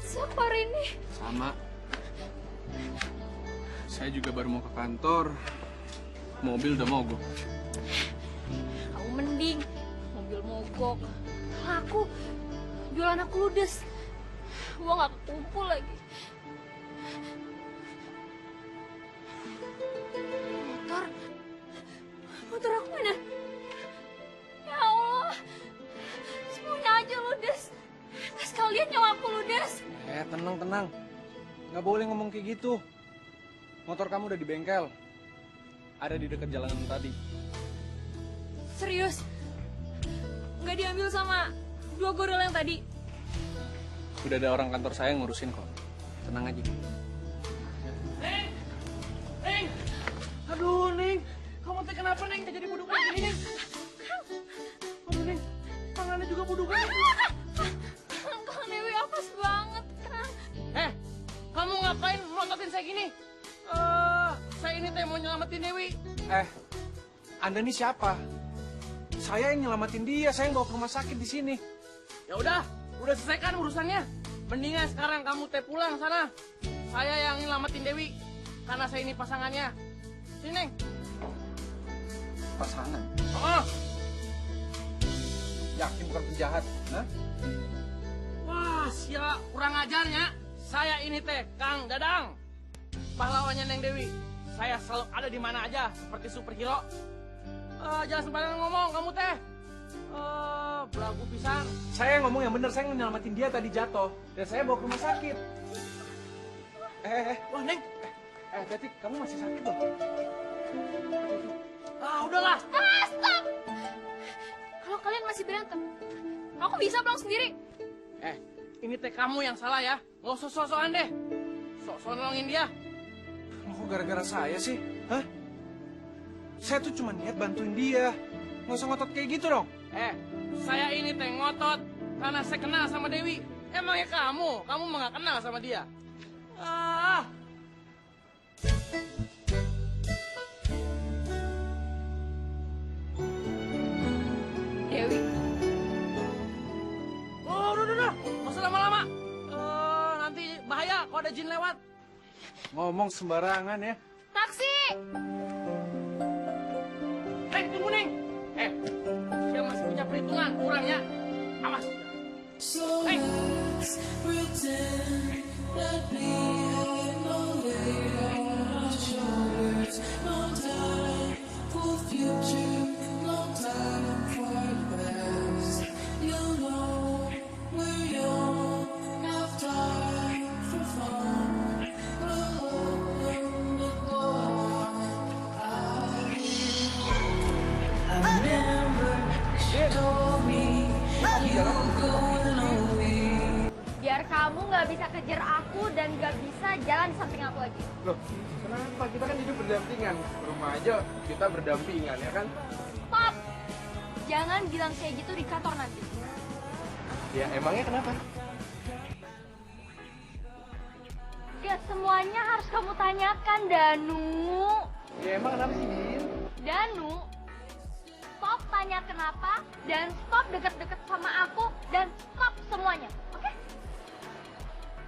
Siapa Rini? Sama. Saya juga baru mau ke kantor. Mobil udah mogok. Kamu mending mobil mogok. Kalau aku jualan aku ludes. Gua nggak kekumpul lagi. Motor aku mana? Ya Allah, semuanya aja ludes. Sekalian nyawa aku ludes. Tenang. Nggak boleh ngomong kayak gitu. Motor kamu udah di bengkel. Ada di dekat jalanan tadi. Serius? Nggak diambil sama dua goril yang tadi? Udah ada orang kantor saya yang ngurusin kok. Tenang aja. Neng! Aduh, Neng. Kamu teh kenapa, Neng? Jadi budukan gini, Neng. Aduh, Neng. Tangannya juga budukan. Kang Dewi apes banget, Kang. Kamu ngapain melototin saya gini? Saya ini teh mau nyelamatin Dewi. Anda nih siapa? Saya yang nyelamatin dia, saya yang bawa ke rumah sakit di sini. Ya udah selesaikan urusannya. Mendingan sekarang kamu teh pulang sana. Saya yang nyelamatin Dewi. Karena saya ini pasangannya. Sini, Neng. Pasangan? Oh. Yakin bukan penjahat? Hah? Wah, sia kurang ajarnya. Saya ini teh Kang Dadang. Pahlawannya Neng Dewi. Saya selalu ada di mana aja seperti superhero. Jangan sembarangan ngomong kamu teh. Belagu pisan. Saya ngomong yang bener, saya nyelamatin dia tadi jatuh. Dan saya bawa ke rumah sakit. Wah, Neng. Berarti kamu masih sakit loh. Udahlah. Stop! Kalau kalian masih berantem, aku bisa pulang sendiri. Ini teh kamu yang salah ya. Nggak usah sok-sokan deh. Sok-sok nolongin dia. Loh, kok gara-gara saya sih? Hah? Saya tuh cuma niat bantuin dia. Nggak usah ngotot kayak gitu dong. Saya ini teh ngotot karena saya kenal sama Dewi. Emangnya kamu mah nggak kenal sama dia? Dewi, Udah. Nggak usah lama-lama. Nanti bahaya kalau ada jin lewat. Ngomong sembarangan ya. taksi! Neng, tunggu, Neng. Dia masih punya perhitungan, kurangnya. Awas. Neng. Biar kamu nggak bisa kejar aku dan nggak bisa jalan di samping aku lagi. Loh, kenapa? Kita kan hidup berdampingan. Rumah aja kita berdampingan, ya kan? Stop! Jangan bilang kayak gitu di kantor nanti. Ya, emangnya kenapa? Gak semuanya harus kamu tanyakan, Danu. Ya, emang kenapa sih, Din? Danu, stop tanya kenapa, dan stop deket-deket sama aku, dan stop semuanya, oke?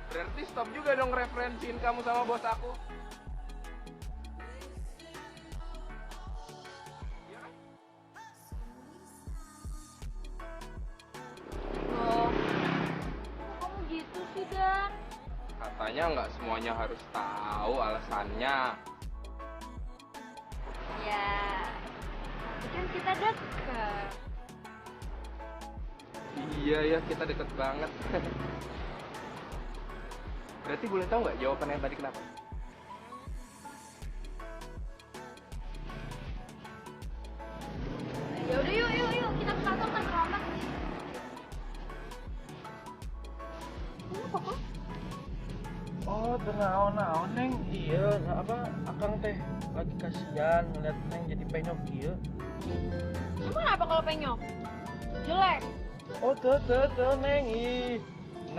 Berarti stop juga dong referensiin kamu sama bos aku. Loh, kok kamu gitu sih, Dan? Katanya nggak semuanya harus tahu alasannya. Ya, tapi kan kita deket. Iya ya, kita deket banget. Berarti boleh tahu nggak jawabannya tadi kenapa? Ya udah yuk, kita ke kantor kan terlambat. Kenapa kok? Oh, naon Neng. Iya, akang teh lagi kasihan ngeliat Neng jadi penyok kieu. Emang kenapa kalau penyok? Jelek. Oh, tuh Neng.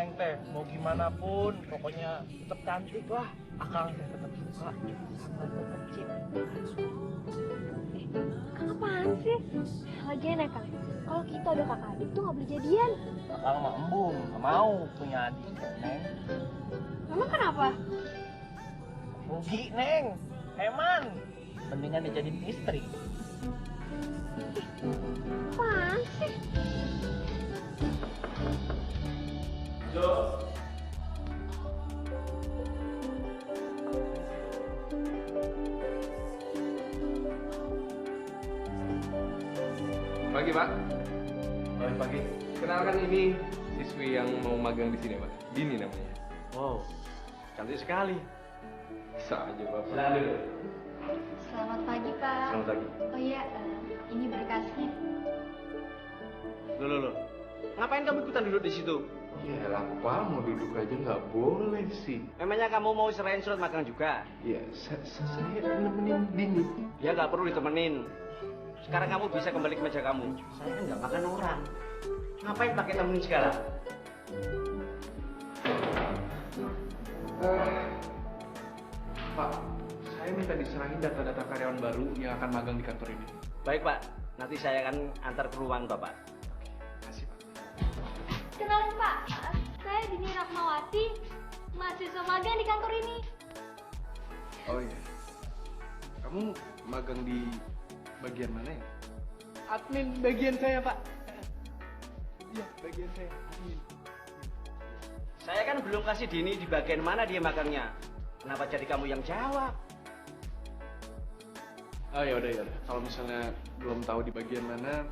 Neng teh mau gimana pun, pokoknya tetap cantik lah. Akang teh tetap suka sama kecil. Kang apaan sih? Lagian ya Kang, kalau kita udah kakak adik tuh nggak boleh jadian. Akang mah embung, nggak mau punya adik. Neng, Emang kenapa? rugi Neng, heman. Mendingan dijadiin istri. Apaan sih? Pagi, Pak. Selamat pagi. Kenalkan ini siswi yang mau magang di sini, Pak. Dini namanya. Wow, cantik sekali. Bisa aja, Bapak. Silakan dulu. Selamat pagi Pak. Selamat pagi. Oh iya, ini berkasnya. Loh. Ngapain kamu ikutan duduk di situ? Ya lah, Pak. Mau duduk aja nggak boleh sih. Memangnya kamu mau serahin surat magang juga? Ya, saya nemenin Dini. Ya nggak perlu ditemenin. Sekarang kamu bisa kembali ke meja kamu. Saya kan nggak makan orang. Ngapain pakai temenin segala? Pak, saya minta diserahin data-data karyawan baru yang akan magang di kantor ini. Baik Pak, nanti saya akan antar ke ruangan Bapak. Kasih, Pak. Kenalin Pak, saya Dini Rahmawati, mahasiswa magang di kantor ini. Oh iya. Kamu magang di bagian mana ya? Admin bagian saya, Pak. Iya, bagian saya. Admin. Saya kan belum kasih Dini di bagian mana dia magangnya. Kenapa jadi kamu yang jawab? Oh ya udah. Kalau misalnya belum tahu di bagian mana,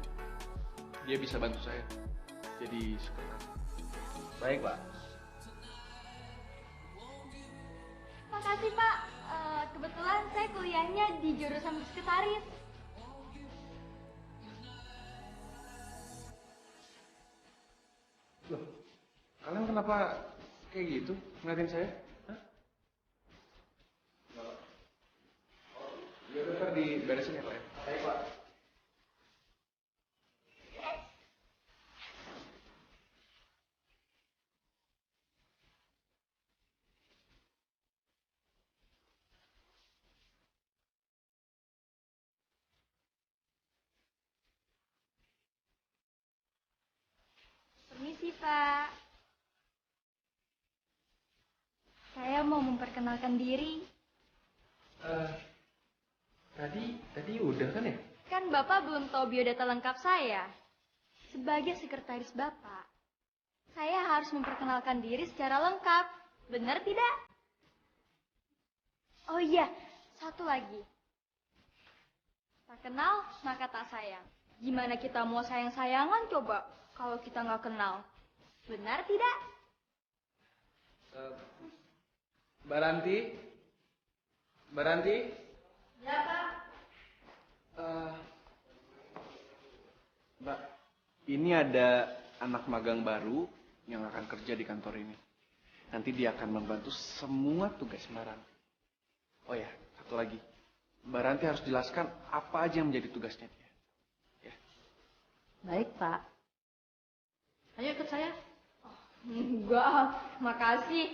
dia bisa bantu saya. Jadi sekretaris. Baik Pak. Makasih Pak, kebetulan saya kuliahnya di jurusan sekretaris. Loh, kalian kenapa kayak gitu ngeliatin saya? Hah? Ya udah, ntar diberesin ya Pak ya? Baik Pak. Permisi Pak. Saya mau memperkenalkan diri. Tadi udah kan ya? Kan Bapak belum tahu biodata lengkap saya. Sebagai sekretaris Bapak, saya harus memperkenalkan diri secara lengkap. Benar tidak? Oh iya, satu lagi. Tak kenal, maka tak sayang. Gimana kita mau sayang-sayangan coba kalau kita nggak kenal? Benar tidak? Mbak Ranti? Mbak Ranti? Ya, Pak. Mbak, ini ada anak magang baru yang akan kerja di kantor ini. Nanti dia akan membantu semua tugas Mbak Ranti. Oh ya, satu lagi. Mbak Ranti harus jelaskan apa aja yang menjadi tugasnya dia. Ya. Baik, Pak. Ayo ikut saya. Enggak, makasih.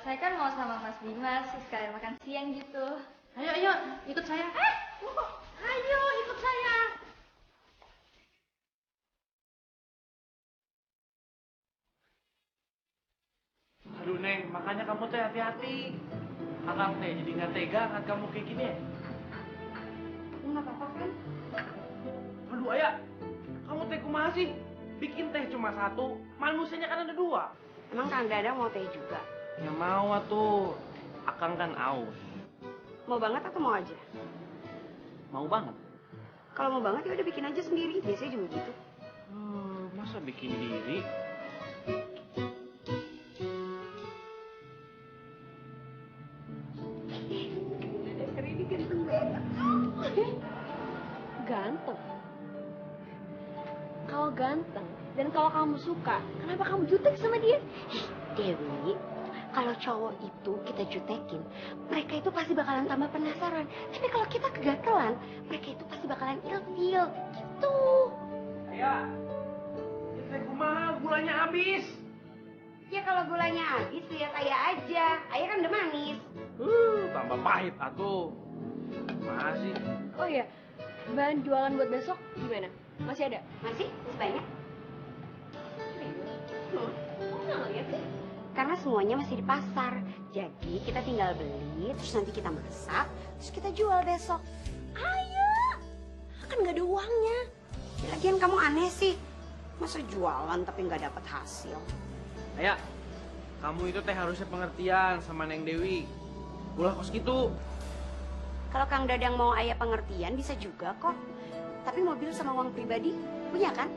Saya kan mau sama Mas Dimas, sekalian makan siang gitu. Ayo, ikut saya. Ayo, ikut saya. Aduh Neng, makanya kamu teh hati-hati. Akang teh jadi nggak tega ngeliat kamu kayak gini ya. Nggak apa-apa kan? Aduh ayah, kamu teh kumaha sih? Bikin teh cuma satu, manusianya kan ada dua. Emang Kang Dadang mau teh juga? Ya mau atuh, Akang kan aus. Mau banget atau mau aja? Mau banget. Kalau mau banget ya udah bikin aja sendiri. Biasanya juga gitu. Masa bikin diri? Dasar ini ganteng banget. Ganteng? Kalau ganteng dan kalau kamu suka, kenapa kamu jutek sama dia? Dewi, kalau cowok itu kita jutekin, mereka itu pasti bakalan tambah penasaran. Tapi kalau kita kegatelan, mereka itu pasti bakalan ilfil. Gitu. Ayah, ini teh kumaha gulanya habis. Ya kalau gulanya habis lihat ayah aja. Ayah kan udah manis. Tambah pahit atuh. Masih. Oh iya, bahan jualan buat besok gimana? Masih ada? Masih banyak. Kok nggak ngeliat sih? Karena semuanya masih di pasar. Jadi kita tinggal beli, terus nanti kita masak, terus kita jual besok. Ayo, kan nggak ada uangnya. Lagian kamu aneh sih, masa jualan tapi nggak dapat hasil. Ayah, kamu itu teh harusnya pengertian sama Neng Dewi. Ulah kos gitu. Kalau Kang Dadang mau ayah pengertian bisa juga kok. Tapi mobil sama uang pribadi punya kan?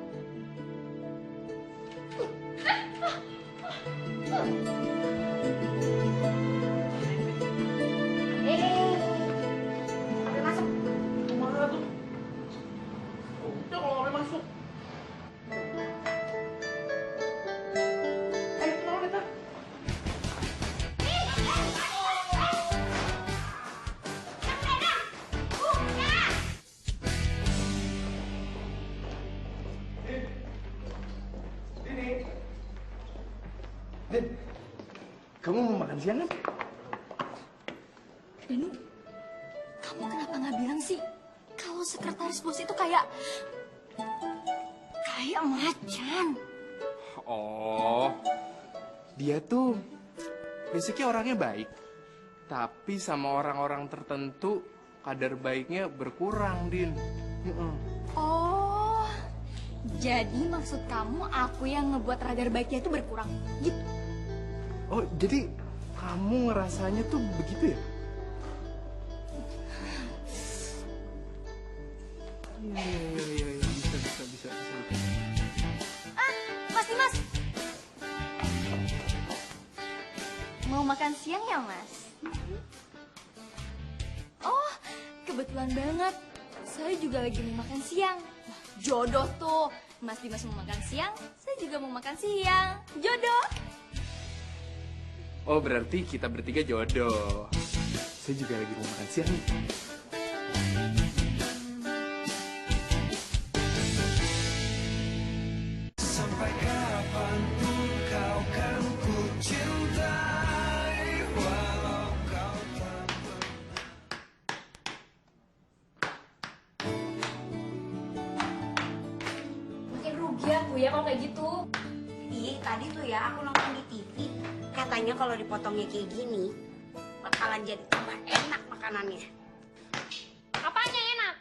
Mobil masuk. Mana tuh? Udah kalau nggak masuk. Ayo kenapa kita? Din, kamu mau makan siang kan? Danu, kamu kenapa nggak bilang sih kalau sekretaris bos itu kayak macan? Oh, dia tuh basicnya orangnya baik. Tapi sama orang-orang tertentu kadar baiknya berkurang, Din. Oh, jadi maksud kamu aku yang ngebuat radar baiknya itu berkurang gitu? Oh, jadi kamu ngerasanya tuh begitu ya? Iya, bisa. Mas Dimas, mau makan siang ya Mas? Oh, kebetulan banget. Saya juga lagi mau makan siang. Wah, jodoh tuh. Mas Dimas mau makan siang, saya juga mau makan siang. Jodoh. Oh, berarti kita bertiga jodoh. Saya juga lagi mau makan siang. Sampai kapanpun kau kan ku cintai, walau kau tak Makin rugi aku ya kalau kayak gitu. Ih, tadi tuh ya aku nonton di TV. Katanya kalau dipotongnya kayak gini, bakalan jadi tambah enak makanannya. Apanya enak?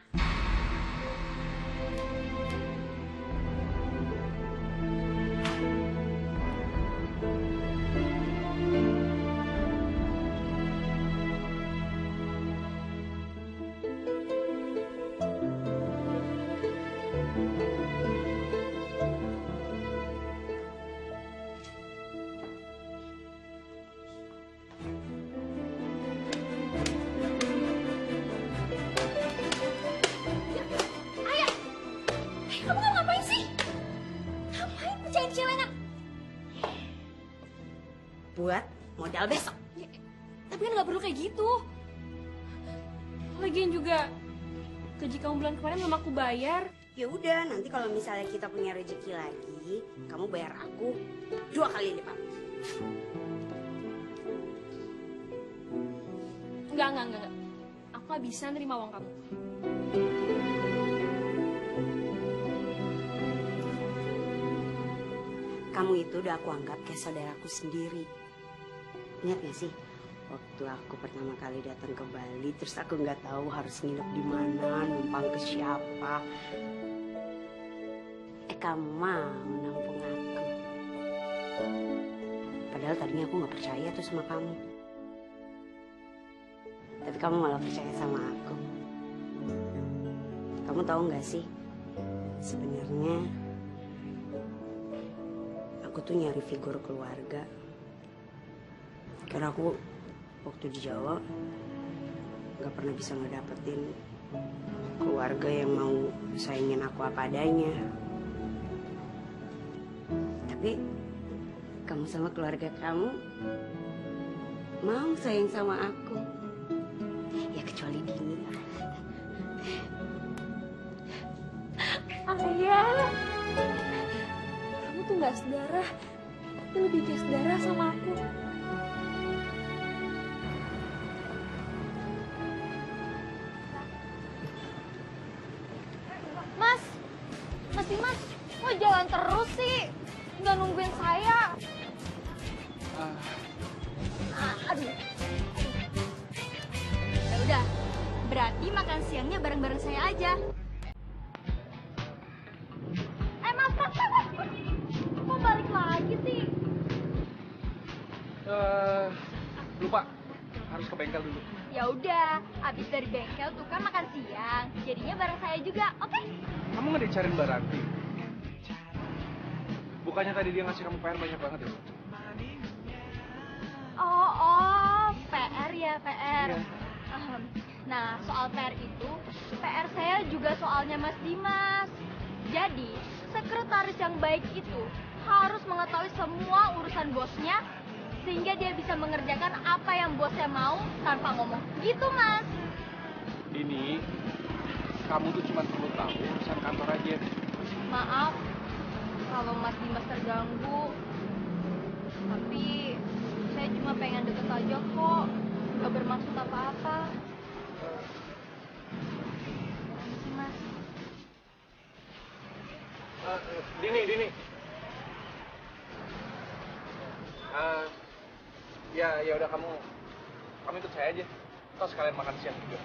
Kamu nggak ngapain sih? Ngapain pecahin celengan? Buat modal besok. Tapi kan nggak perlu kayak gitu. Lagian juga gaji kamu bulan kemarin belum aku bayar. Ya udah, nanti kalau misalnya kita punya rezeki lagi, kamu bayar aku 2 kali lipat. Enggak. Aku nggak bisa nerima uang kamu. Kamu itu udah aku anggap kayak saudaraku sendiri. Ingat gak sih, waktu aku pertama kali datang ke Bali, terus aku nggak tahu harus nginep di mana, numpang ke siapa. Kamu mau nampung aku. Padahal tadinya aku nggak percaya tuh sama kamu. Tapi kamu malah percaya sama aku. Kamu tahu nggak sih, sebenarnya aku tuh nyari figur keluarga. Karena aku waktu di Jawa nggak pernah bisa ngedapetin keluarga yang mau saingin aku apa adanya. Tapi kamu sama keluarga kamu mau sayang sama aku. Ya kecuali Dini. Ayah, kamu tuh nggak sedarah. Dia lebih kayak saudara sama aku. Mas, Mas, kok jalan terus sih? Nggak nungguin saya. Aduh. Ya udah, berarti makan siangnya bareng-bareng saya aja. Mas, kok balik lagi sih? Lupa, harus ke bengkel dulu. Ya udah, abis dari bengkel tuh kan makan siang, jadinya bareng saya juga, oke? Kamu nggak dicariin Mbak Ranti? Bukannya tadi dia ngasih kamu PR banyak banget ya? Oh, PR ya, PR. Iya. Nah, soal PR itu, PR saya juga soalnya Mas Dimas. Jadi, sekretaris yang baik itu harus mengetahui semua urusan bosnya, sehingga dia bisa mengerjakan apa yang bosnya mau tanpa ngomong. Gitu, Mas. Ini, kamu tuh cuma perlu tahu urusan kantor aja. Maaf kalau Mas Dimas terganggu. Tapi saya cuma pengen deket aja kok. Gak bermaksud apa-apa. Permisi, Mas. Dini. Ya udah kamu ikut saya aja. Terus sekalian makan siang juga.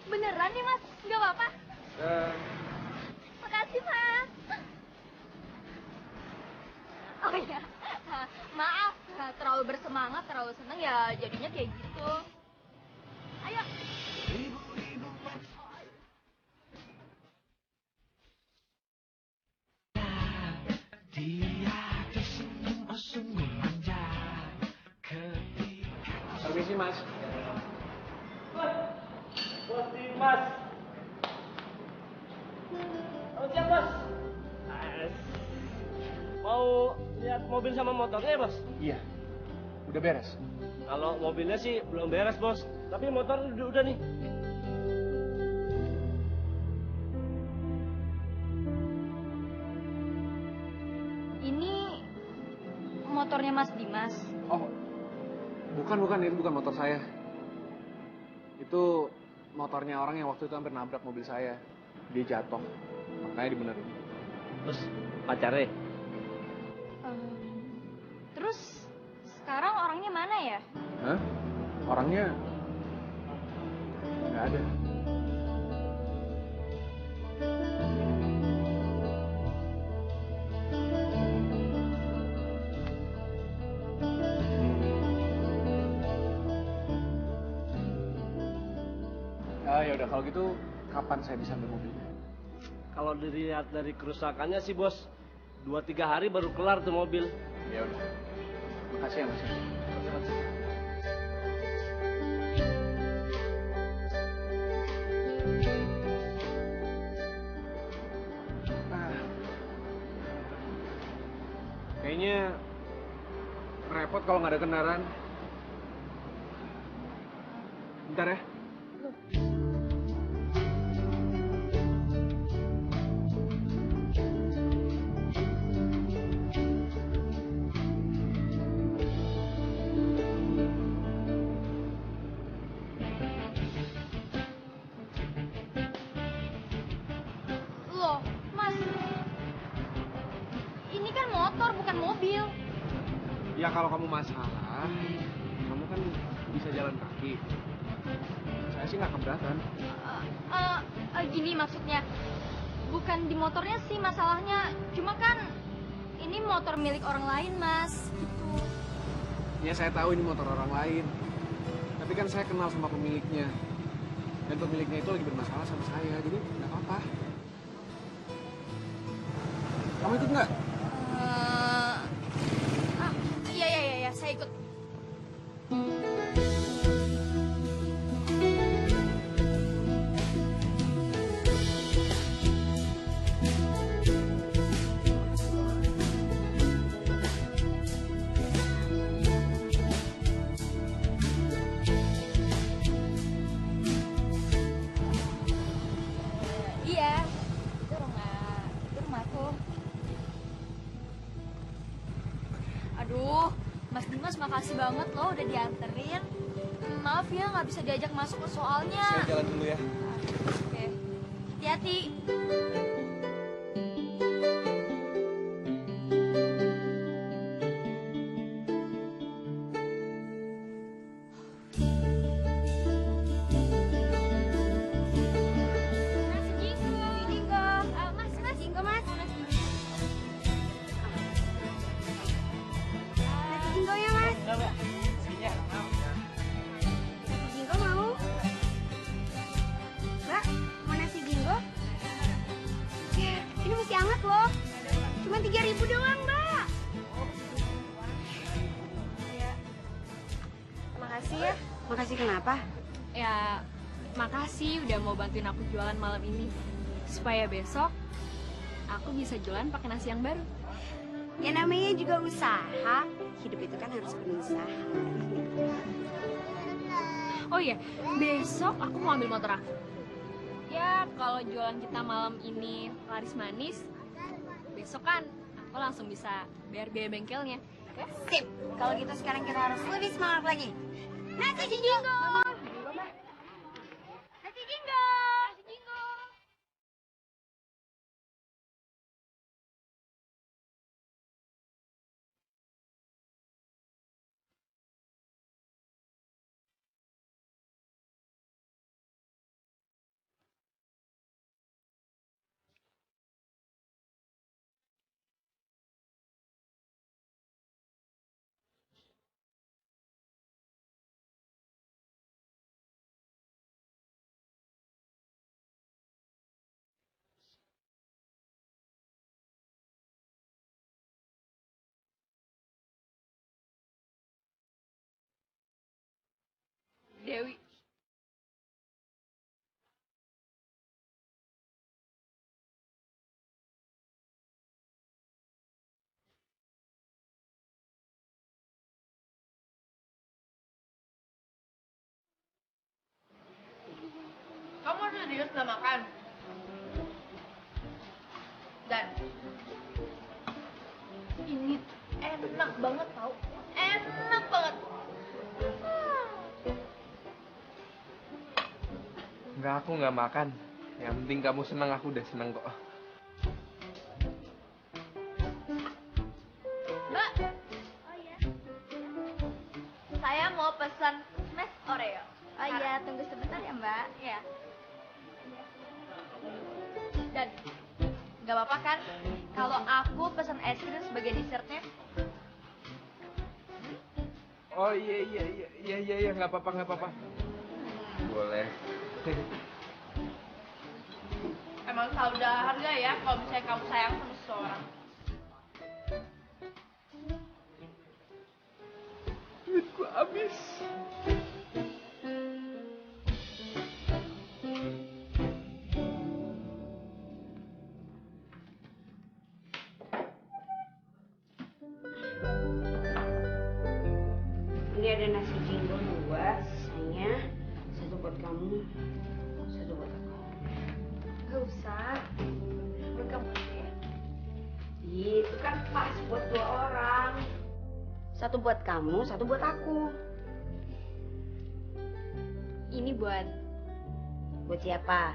Beneran nih, Mas? Gak apa-apa? Makasih, Mas. Oh iya, maaf. Terlalu bersemangat, terlalu seneng ya jadinya kayak gitu. Ayo. Permisi, Mas. Bos Dimas. Oh, siap, Bos. Mau lihat mobil sama motornya ya, Bos? Iya. Udah beres. Kalau mobilnya sih belum beres, Bos. Tapi motor udah nih. Ini motornya Mas Dimas. Oh, bukan, itu bukan motor saya. Itu motornya orang yang waktu itu hampir nabrak mobil saya. Dia jatuh, makanya dibenerin. Terus pacarnya? Terus sekarang orangnya mana ya? Hah? Orangnya nggak ada. Ya udah kalau gitu kapan saya bisa ambil mobilnya? Kalau dilihat dari kerusakannya sih, Bos, 2-3 hari baru kelar tuh mobil. Ya udah. Makasih ya, Mas. Kayaknya repot kalau nggak ada kendaraan. Bentar ya. Loh, Mas. Ini kan motor, bukan mobil. Ya kalau kamu masalah, kamu kan bisa jalan kaki. Saya sih nggak keberatan. Gini maksudnya. Bukan di motornya sih masalahnya. Cuma kan ini motor milik orang lain, Mas. Gitu. Ya saya tahu ini motor orang lain. Tapi kan saya kenal sama pemiliknya. Dan pemiliknya itu lagi bermasalah sama saya, jadi nggak apa-apa. Kamu ikut nggak? Iya, saya ikut. Iya, itu rumahku. Aduh, Mas Dimas makasih banget loh udah dianterin. Maaf ya nggak bisa diajak masuk ke soalnya. Saya jalan dulu ya. Oke, hati-hati. Mas Jinggo. Jinggo. Mas Jinggo, Mas. Nasi jinggonya, Mas. Jinggo mau? Mbak, mau nasi jinggo? Ya, ini masih hangat loh. Cuma 3.000 doang, Mbak. Makasih ya. Makasih kenapa? Ya, makasih udah mau bantuin aku jualan malam ini. Supaya besok aku bisa jualan pakai nasi yang baru. Ya namanya juga usaha. Hidup itu kan harus penuh usaha. Oh iya, besok aku mau ambil motor aku. Ya, kalau jualan kita malam ini laris manis, besok kan aku langsung bisa bayar biaya bengkelnya. Oke? Sip. Kalau gitu sekarang kita harus lebih semangat lagi. Nasi jinggo. Nasi jinggo! Nasi jinggo! Dewi. Kamu serius nggak makan? Dan ini enak banget tau, enak banget. Enggak, aku nggak makan. Yang penting kamu senang, aku udah senang kok. Mbak. Oh iya. Saya mau pesan smash Oreo. Oh iya, tunggu sebentar ya, Mbak. Ya. Dan nggak apa-apa kan kalau aku pesan es krim sebagai dessertnya? Oh iya, nggak apa-apa. Boleh. Emang selalu ada harga ya kalau misalnya kamu sayang sama seseorang. Duitku habis. Ini ada nasi jinggo 2, sisanya 1 buat kamu, 1 buat aku. Gak usah. Buat kamu aja ya. Itu kan pas buat 2 orang. 1 buat kamu, 1 buat aku. Ini buat Buat siapa?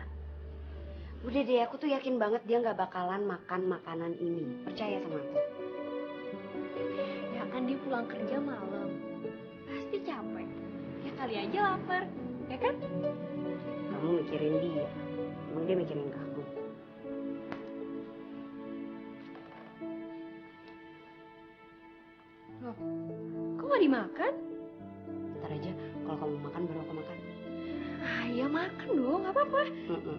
Udah deh, aku tuh yakin banget dia nggak bakalan makan makanan ini. Percaya sama aku. ya kan dia pulang kerja malam. Pasti capek. Ya kali aja lapar. Ya kan? Kamu mikirin dia. Emang dia mikirin kamu. Loh, kok nggak dimakan? Ntar aja, kalau kamu makan baru aku makan. Ah, ya makan dong, nggak apa-apa. Mm-mm.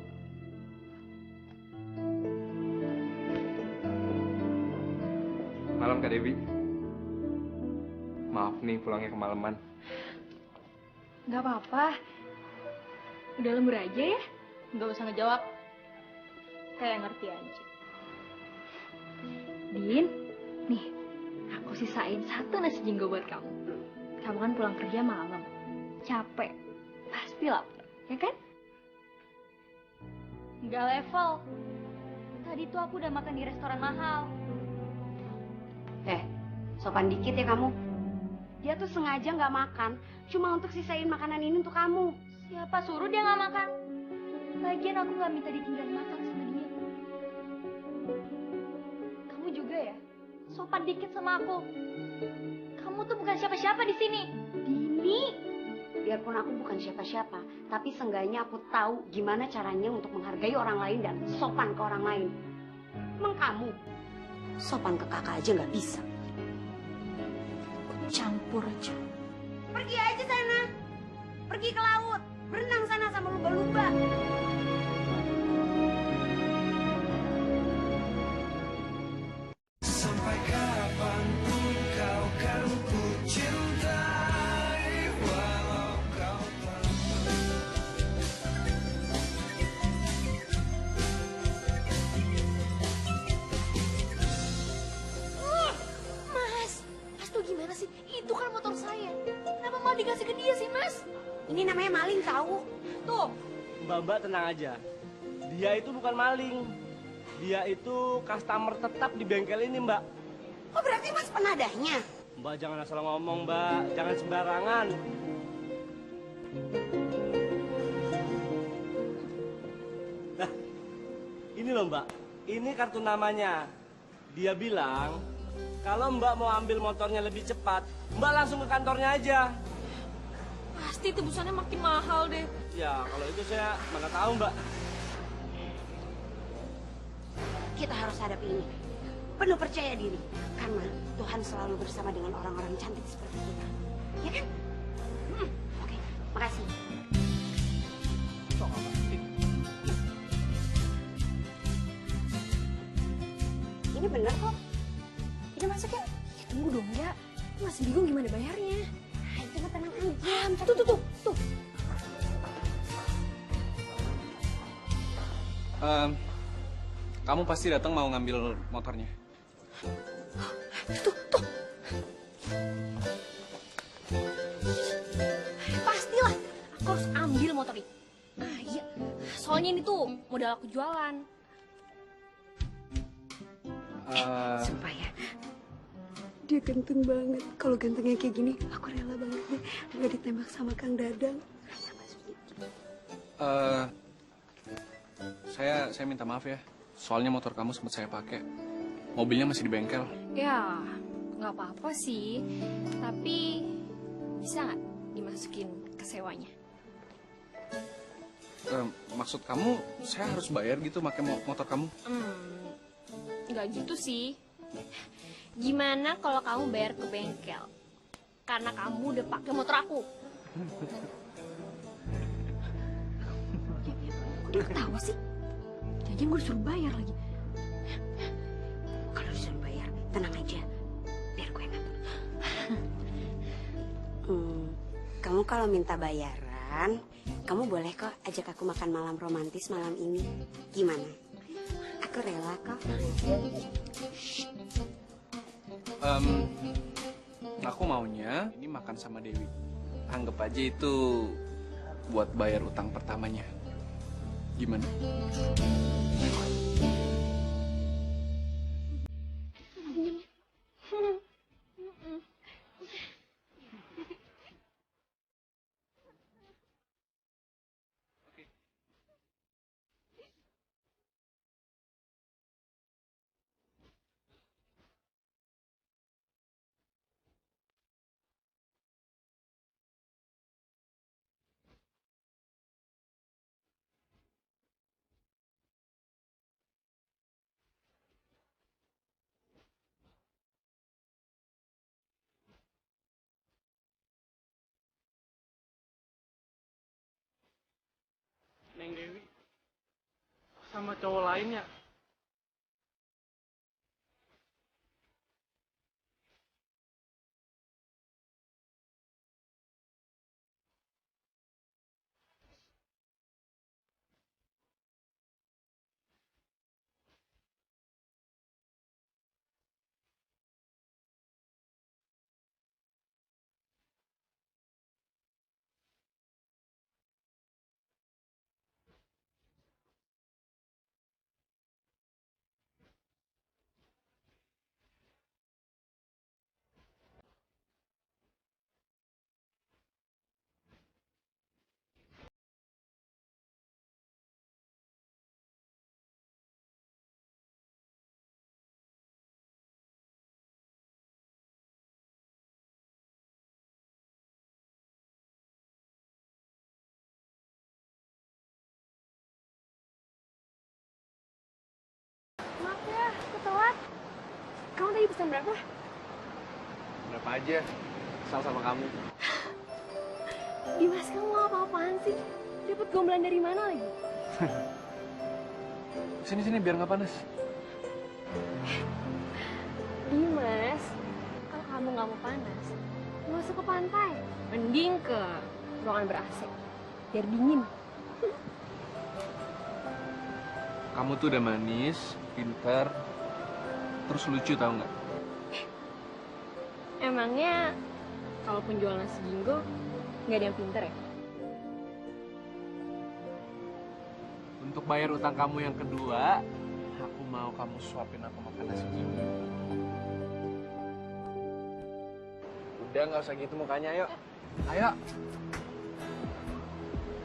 Malam Kak Dewi. Maaf nih pulangnya kemalaman. Nggak apa-apa. Udah lembur aja ya. Nggak usah ngejawab. Kayak ngerti aja. Din, nih, aku sisain 1 nasi jinggo buat kamu. Kamu kan pulang kerja malam. Capek. Pasti lapar, ya kan? Nggak level. Tadi tuh aku udah makan di restoran mahal. Sopan dikit ya kamu. Dia tuh sengaja nggak makan, cuma untuk sisain makanan ini untuk kamu. Siapa suruh dia nggak makan? Lagian aku nggak minta ditinggalin makan sama dia. Kamu juga ya? Sopan dikit sama aku. Kamu tuh bukan siapa-siapa di sini. Dini, biarpun aku bukan siapa-siapa, tapi seenggaknya aku tahu gimana caranya untuk menghargai orang lain dan sopan ke orang lain. Emang kamu sopan ke kakak aja nggak bisa? Campur aja. Pergi aja sana. Pergi ke laut. Berenang sana sama lumba-lumba. Sampai kapanpun kau kan ku cintai, walau kau tak. Mas tuh gimana sih? Itu kan motor saya. Kenapa malah dikasih ke dia sih, Mas? Ini namanya maling tahu. Tuh, Mbak tenang aja. Dia itu bukan maling. Dia itu customer tetap di bengkel ini, Mbak. Oh berarti mas penadahnya? Mbak jangan asal ngomong, Mbak. Jangan sembarangan. Nah, ini loh, Mbak. Ini kartu namanya. Dia bilang, kalau Mbak mau ambil motornya lebih cepat, Mbak langsung ke kantornya aja. pasti tebusannya makin mahal deh. Ya, kalau itu saya mana tahu, Mbak. Kita harus hadapi ini. Penuh percaya diri. Karena Tuhan selalu bersama dengan orang-orang cantik seperti kita. Ya kan? Oke, makasih. Ini bener kok. Ini masuk ya? Ya tunggu dong ya. Masih bingung gimana bayarnya. Itu mah tenang aja. Tuh. Kamu pasti datang mau ngambil motornya. Tuh. Pastilah, aku harus ambil motor itu. Ah iya, soalnya ini tuh modal aku jualan. Sumpah ya. Dia ganteng banget. Kalau gantengnya kayak gini, aku rela banget deh nggak ditembak sama Kang Dadang. Saya minta maaf ya. Soalnya motor kamu sempat saya pakai. Mobilnya masih di bengkel. Ya, nggak apa-apa sih. Tapi bisa nggak dimasukin ke sewanya? Maksud kamu saya harus bayar gitu pakai motor kamu? Nggak gitu sih. Gimana kalau kamu bayar ke bengkel? Karena kamu udah pakai motor aku. Kok dia ketawa sih? Jangan gue disuruh bayar lagi. Kalau disuruh bayar, tenang aja. Biar gue ngatur. Kamu kalau minta bayaran, kamu boleh kok ajak aku makan malam romantis malam ini. Gimana? Aku rela kok. Aku maunya ini makan sama Dewi. Anggap aja itu buat bayar utang pertamanya. Gimana? Neng Dewi sama cowok lainnya. telat. Kamu tadi pesan berapa? Berapa aja, asal sama kamu. Dimas, kamu apa-apaan sih? Dapat gombalan dari mana lagi? Sini biar nggak panas. Dimas, kalau kamu nggak mau panas, nggak usah ke pantai. Mending ke ruangan ber-AC, biar dingin. Kamu tuh udah manis, pinter, terus lucu tau nggak? Emangnya kalau penjual nasi jinggo nggak ada yang pinter ya? Untuk bayar utang kamu yang kedua, aku mau kamu suapin aku makan nasi jinggo. Udah nggak usah gitu mukanya, ayo. Ayo.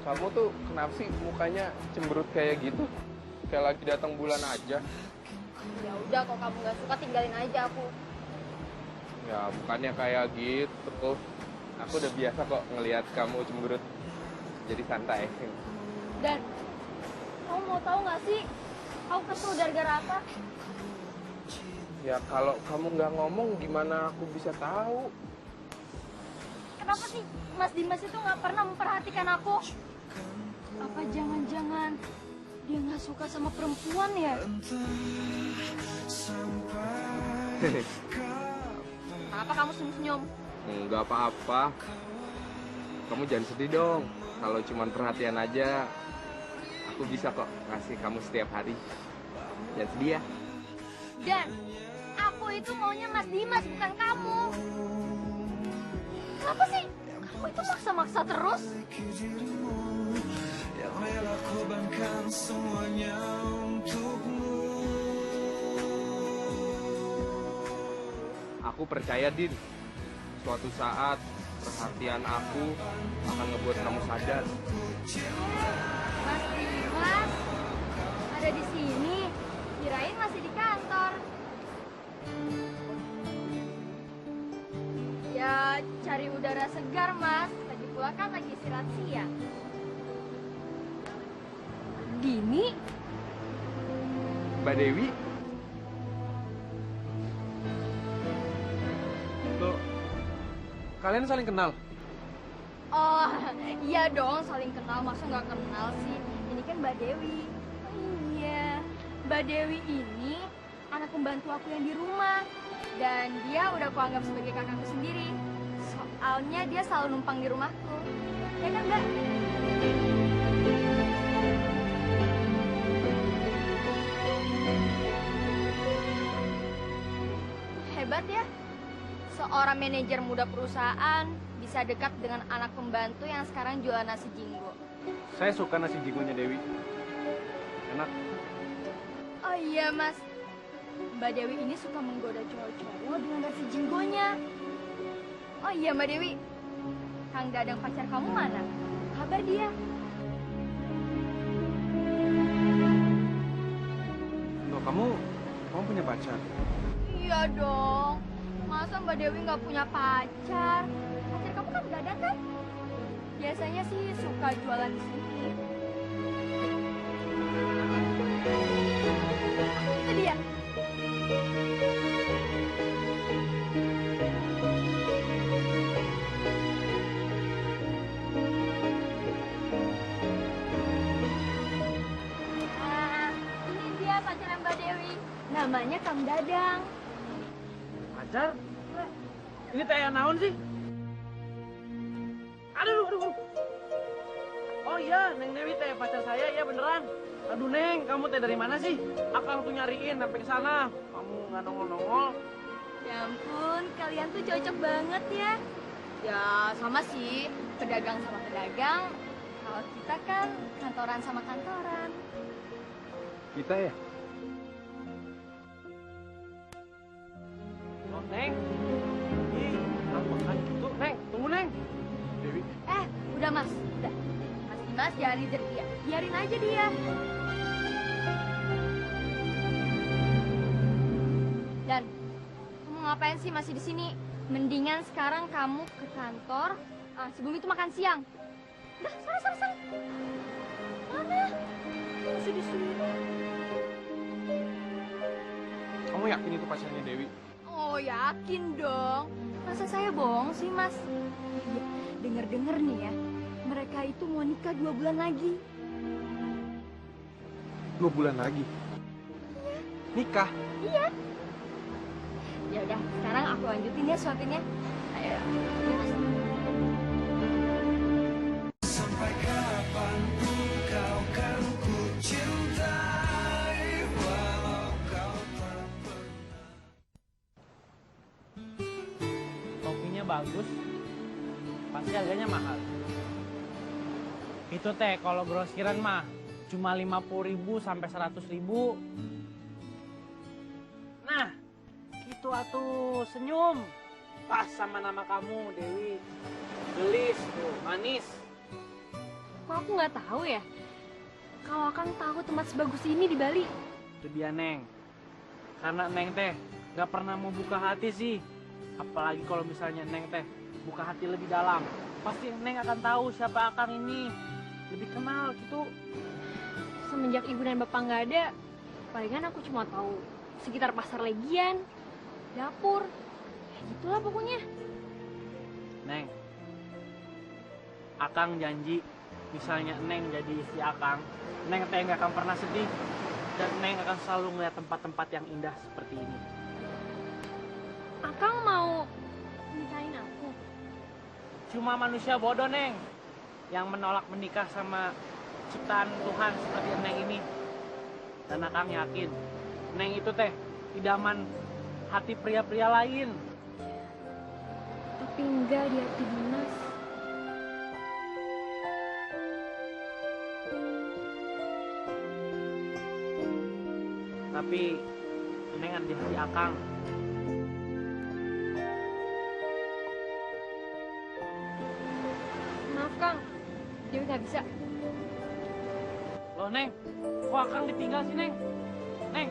Kamu tuh kenapa sih mukanya cemberut kayak gitu? Kayak lagi datang bulan aja. Ya udah, kalau kamu nggak suka tinggalin aja aku. Ya bukannya kayak gitu. Aku udah biasa kok ngelihat kamu cemberut. Jadi santai. Dan kamu mau tahu nggak sih, aku kesel gara-gara apa? Ya kalau kamu nggak ngomong gimana aku bisa tahu? Kenapa sih Mas Dimas itu nggak pernah memperhatikan aku? Apa jangan-jangan dia nggak suka sama perempuan ya? Kenapa kamu senyum-senyum? Nggak apa-apa. Kamu jangan sedih dong. Kalau cuma perhatian aja, aku bisa kok ngasih kamu setiap hari. Jangan sedih ya. Dan aku itu maunya Mas Dimas, bukan kamu. Kenapa sih kamu itu maksa-maksa terus? Yang rela korbankan semuanya untukmu. Aku percaya, Din. Suatu saat perhatian aku akan ngebuat kamu sadar. Mas Dimas ada di sini, kirain masih di kantor. Ya cari udara segar Mas, lagi pula kan lagi istirahat siang. Gini, Mbak Dewi, Tuh, kalian saling kenal? Oh iya dong, saling kenal, masa nggak kenal sih? Ini kan Mbak Dewi. Iya, Mbak Dewi ini anak pembantu aku yang di rumah. Dan dia udah aku anggap sebagai kakakku sendiri. Soalnya dia selalu numpang di rumahku. Ya kan Mbak? Hebat ya, seorang manajer muda perusahaan bisa dekat dengan anak pembantu yang sekarang jualan nasi jinggo. Saya suka nasi jinggonya Dewi. Enak. Oh iya Mas, Mbak Dewi ini suka menggoda cowok-cowok dengan nasi jinggonya. Oh iya Mbak Dewi, Kang Dadang pacar kamu mana? Kabar dia? Loh, kamu punya pacar? Iya dong, masa Mbak Dewi nggak punya pacar? Pacar kamu kan Dadang kan? Biasanya sih suka jualan di sini. Itu dia. Nah, ini dia pacarnya Mbak Dewi. Namanya Kang Dadang. Pacar? Ini teh naon sih? Aduh. Oh iya, Neng Dewi teh pacar saya, ya beneran. Aduh Neng, kamu teh dari mana sih? Akang tuh nyariin sampai ke sana. Kamu nggak nongol-nongol. Ya ampun, kalian tuh cocok banget ya. Ya sama sih, pedagang sama pedagang. Kalau kita kan kantoran sama kantoran. Kita ya? Oh Neng, ih, apa kan gitu? Neng, tunggu Neng. Dewi. Udah Mas, udah. Mas Dimas jangan ngejar dia, biarin aja dia. Dan kamu ngapain sih masih di sini? Mendingan sekarang kamu ke kantor. Sebelum itu makan siang. Udah, sana. Mana? Masih di sini. Kamu kamu yakin itu pacarnya Dewi? Oh yakin dong. Masa saya bohong sih mas? Ya, denger-denger nih ya, mereka itu mau nikah 2 bulan lagi. 2 bulan lagi? Nikah? Iya. Ya udah, sekarang aku lanjutin ya suapinnya. Ayo. Ya, Mas. Sampai kapanpun kau kan ku cintai, walau kau tak pernah. Topinya bagus, pasti harganya mahal. Itu teh kalau grosiran mah cuma 50.000 sampai 100.000. Nah, itu atuh senyum. Pas sama nama kamu, Dewi. Gelis tuh, manis. Kok aku nggak tahu ya? Kalau Akang tahu tempat sebagus ini di Bali. Itu dia, Neng. Karena Neng teh gak pernah mau buka hati sih. Apalagi kalau misalnya Neng teh buka hati lebih dalam. Pasti Neng akan tahu siapa Akang ini. Lebih kenal gitu. Semenjak ibu dan bapak nggak ada, palingan aku cuma tahu sekitar pasar Legian, dapur, ya gitulah pokoknya. Neng, Akang janji, misalnya Neng jadi istri Akang, Neng teh nggak akan pernah sedih. Dan Neng akan selalu ngeliat tempat-tempat yang indah seperti ini. Akang mau nikahin aku? Cuma manusia bodoh, Neng, yang menolak menikah sama ciptaan Tuhan seperti Neng ini. Dan Akang yakin, Neng itu teh idaman hati pria-pria lain. Tapi enggak di hati Dimas. Tapi Neng ada di hati Akang. Maaf Kang, Dewi nggak bisa. Loh Neng, kok Akang ditinggal sih Neng? Neng,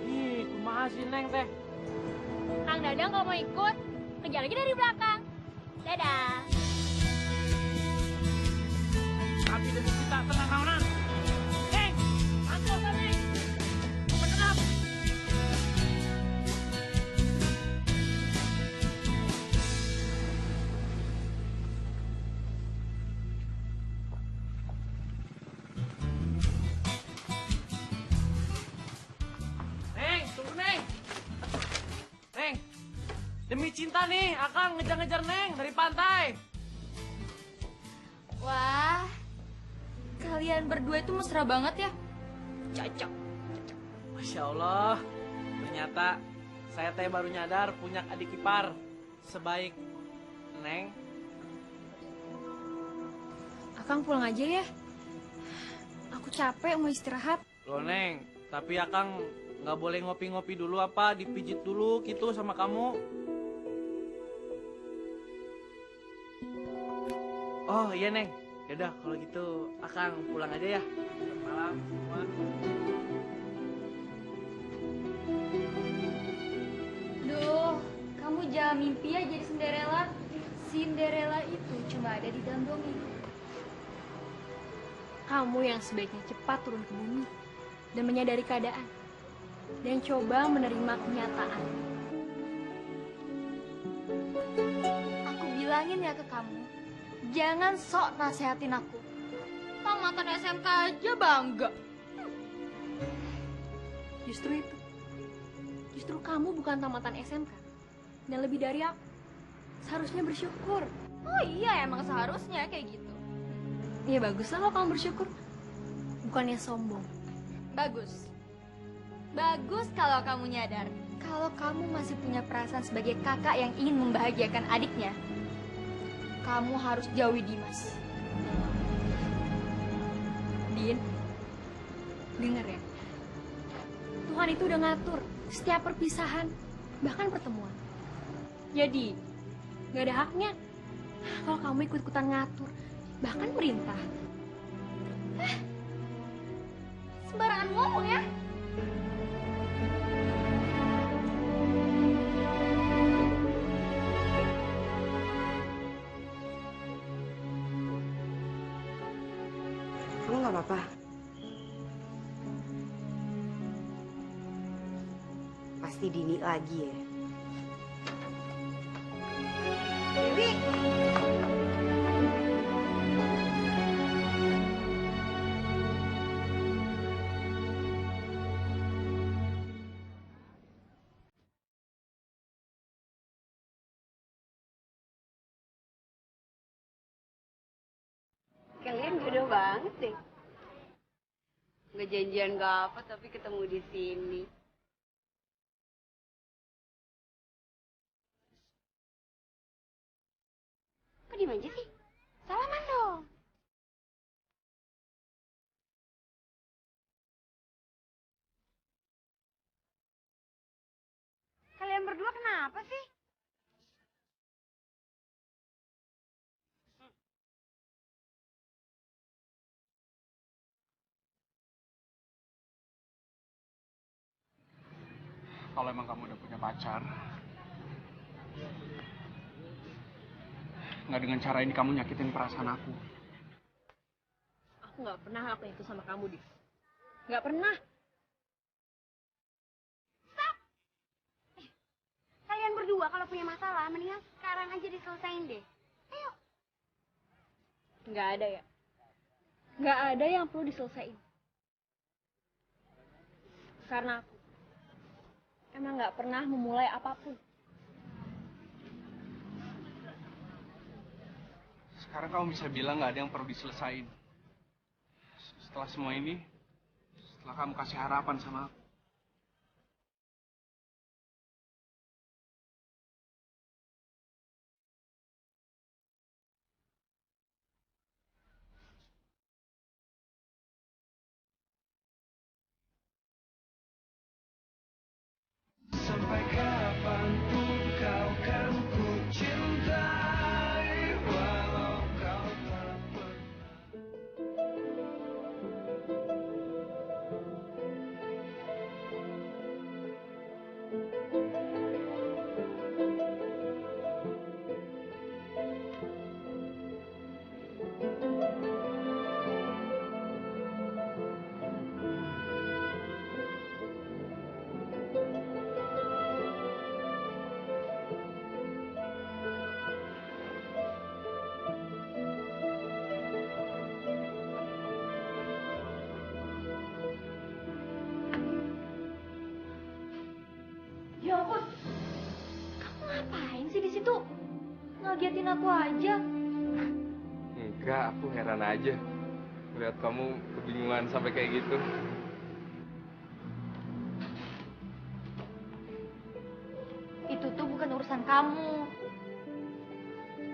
ih kumaha sih Neng teh? Kang Dadang kalau mau ikut, kejar lagi dari belakang. Dadah. Tapi demi kita tenang kawanan. Neng, antar kan Neng. Benar. Neng, tunggu Neng. Neng, demi cinta nih, Akang ngejar-ngejar Neng dari pantai. Wah, kalian berdua itu mesra banget ya. Cocok. Masya Allah, ternyata saya teh baru nyadar punya adik ipar sebaik Neng. Akang pulang aja ya. Aku capek mau istirahat. Loh Neng, tapi Akang nggak boleh ngopi-ngopi dulu apa, dipijit dulu gitu sama kamu. Oh iya Neng, yaudah kalau gitu Akang pulang aja ya. Selamat malam semua. Duh, kamu jangan mimpi ya jadi Cinderella. Cinderella itu cuma ada di dalam dongeng. Kamu yang sebaiknya cepat turun ke bumi dan menyadari keadaan. Dan coba menerima kenyataan. Aku bilangin ya ke kamu, jangan sok nasehatin aku. Tamatan SMK aja bangga. Justru itu. Justru kamu bukan tamatan SMK. Dan lebih dari aku. Seharusnya bersyukur. Oh iya, emang seharusnya kayak gitu. Ya baguslah kalau kamu bersyukur. Bukannya sombong. Bagus. Bagus kalau kamu nyadar. Kalau kamu masih punya perasaan sebagai kakak yang ingin membahagiakan adiknya, kamu harus jauhi Dimas. Din, denger ya. Tuhan itu udah ngatur setiap perpisahan, bahkan pertemuan. Jadi, gak ada haknya kalau kamu ikut-ikutan ngatur, bahkan perintah. Sembarangan ngomong ya. Kamu nggak apa-apa? pasti Dini lagi ya. Dewi. Kalian jodoh banget deh. Nggak janjian nggak apa, tapi ketemu di sini. Kok diem aja sih? Salaman dong. Kalian berdua kenapa sih? Kalau emang kamu udah punya pacar, nggak dengan cara ini kamu nyakitin perasaan aku. Aku nggak pernah ngelakuin itu sama kamu, Dik. Nggak pernah. Kalian berdua kalau punya masalah, mendingan sekarang aja diselesain deh. Ayo. Nggak ada ya. Nggak ada yang perlu diselesaikan. Karena aku emang nggak pernah memulai apapun. Sekarang kamu bisa bilang nggak ada yang perlu diselesain. Setelah semua ini, setelah kamu kasih harapan sama aku. Sampai kapanpun kau kan ku cintai, walau kau tak pernah. Ya ampun. Kamu ngapain sih di situ? Ngagetin aku aja. Enggak, aku heran aja. Lihat kamu kebingungan sampai kayak gitu. Itu tuh bukan urusan kamu.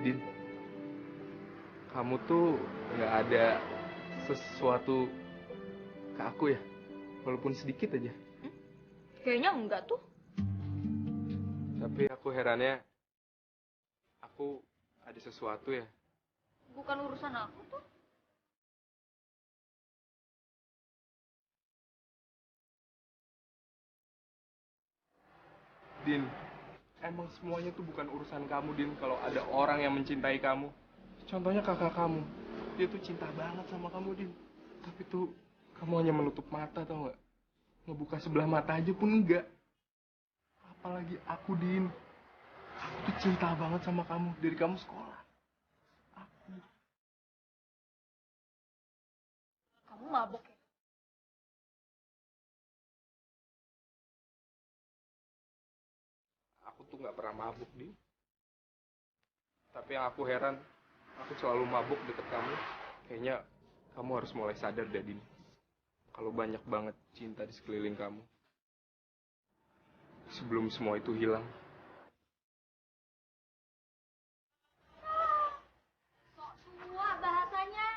Din, kamu tuh nggak ada sesuatu ke aku ya? Walaupun sedikit aja. Kayaknya enggak tuh. Tapi aku herannya, aku ada sesuatu ya. Bukan urusan aku tuh. Din, emang semuanya tuh bukan urusan kamu, Din. Kalau ada orang yang mencintai kamu. Contohnya kakak kamu. Dia tuh cinta banget sama kamu, Din. Tapi tuh, kamu hanya menutup mata, tau nggak? Ngebuka sebelah mata aja pun enggak. Apalagi aku, Din. Aku tuh cinta banget sama kamu. Dari kamu sekolah. Aku. Kamu mabok ya? Aku tuh nggak pernah mabuk, Din. Tapi yang aku heran, aku selalu mabuk deket kamu. Kayaknya kamu harus mulai sadar deh, Din. Kalau banyak banget cinta di sekeliling kamu. Sebelum semua itu hilang. Sok tua bahasanya.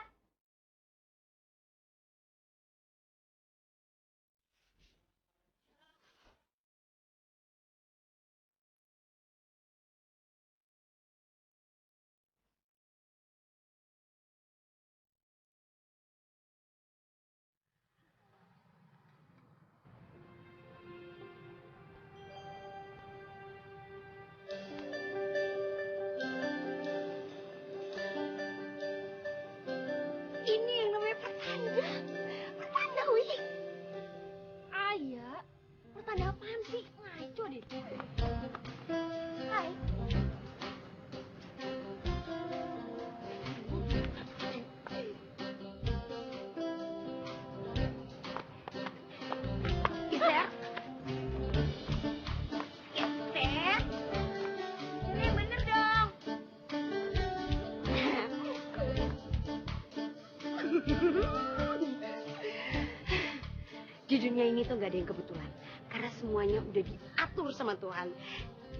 dunia ini tuh gak ada yang kebetulan. Karena semuanya udah diatur sama Tuhan.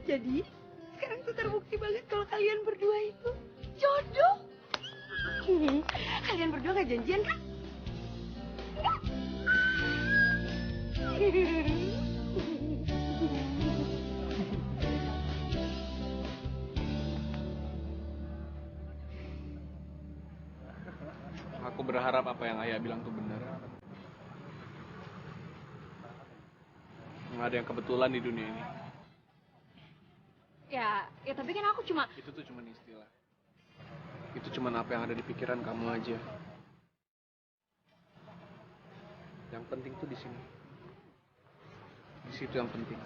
Jadi sekarang tuh terbukti banget kalau kalian berdua itu jodoh. Kalian berdua gak janjian kan? Aku berharap apa yang ayah bilang tuh benar. Nggak ada yang kebetulan di dunia ini. Ya tapi kan aku cuma... Itu tuh cuma istilah. Itu cuma apa yang ada di pikiran kamu aja. Yang penting tuh di sini. Di situ yang penting.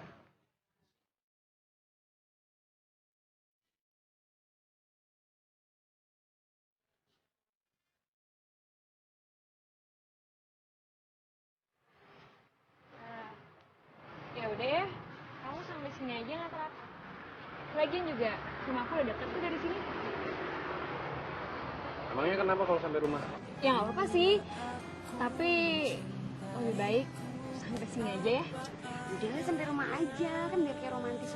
Ya udah ya, kamu sampai sini aja nggak terapa. Lagian juga rumah aku udah deket tuh dari sini. Emangnya kenapa kalau sampai rumah? Ya nggak apa-apa sih, tapi lebih baik sampai sini aja ya. Udah sampai rumah aja, kan biar kayak romantis.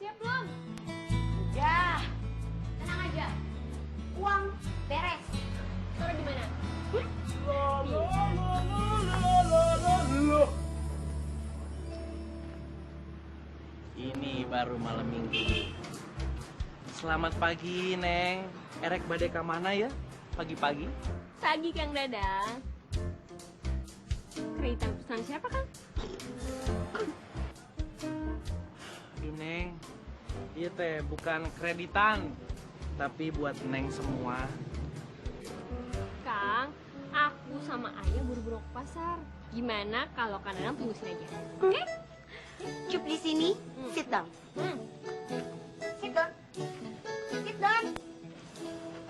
Siap belum? Udah, tenang aja. Uang beres. Taruh di mana? Ini baru malam minggu. Selamat pagi, Neng. Erek badai ke mana ya? Pagi-pagi. Pagi Kang Dadang. Kereta pesan siapa Kang? Aduh, Neng. Iya teh, bukan kreditan. Tapi buat Neng semua. Kang, aku sama Ayah buru-buru ke pasar. Gimana kalau Kang Dadang tunggu sini aja? Oke? Cup di sini, sit down. Sit down. Sit down.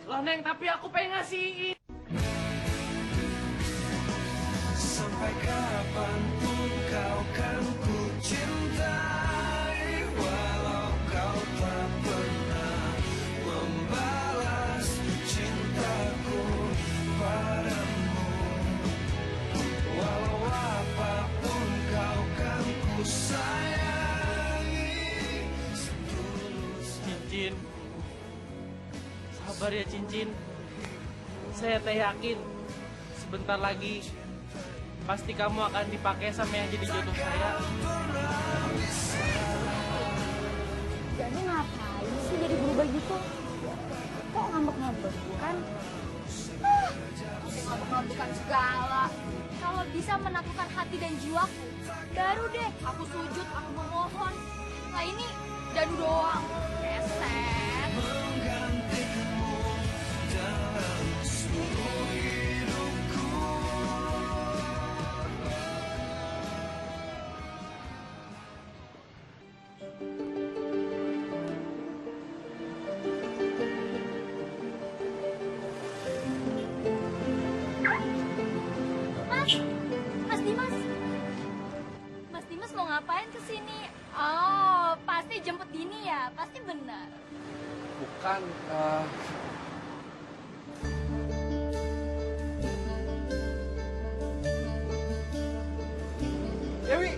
Loh, Neng, tapi aku pengen ngasihin. Sampai kapanpun kau kan ku cintai, walau kau tak pernah membalas cintaku padamu. Walau apapun kau kan ku sayangi setulus. Cincin. Sabar ya, Cincin. Saya teh yakin sebentar lagi pasti kamu akan dipakai sama yang jadi jodoh saya. Jadi ngapain sih jadi berubah gitu? Kok ngambek-ngambek kan? Ngambek-ngambekan segala. Kalau bisa menaklukkan hati dan jiwaku, baru deh aku sujud, aku memohon. Nah ini dadu doang, keset. Menggantikanmu dalam seluruh hidupku. jemput Dini ya? Pasti benar. Bukan, Dewi!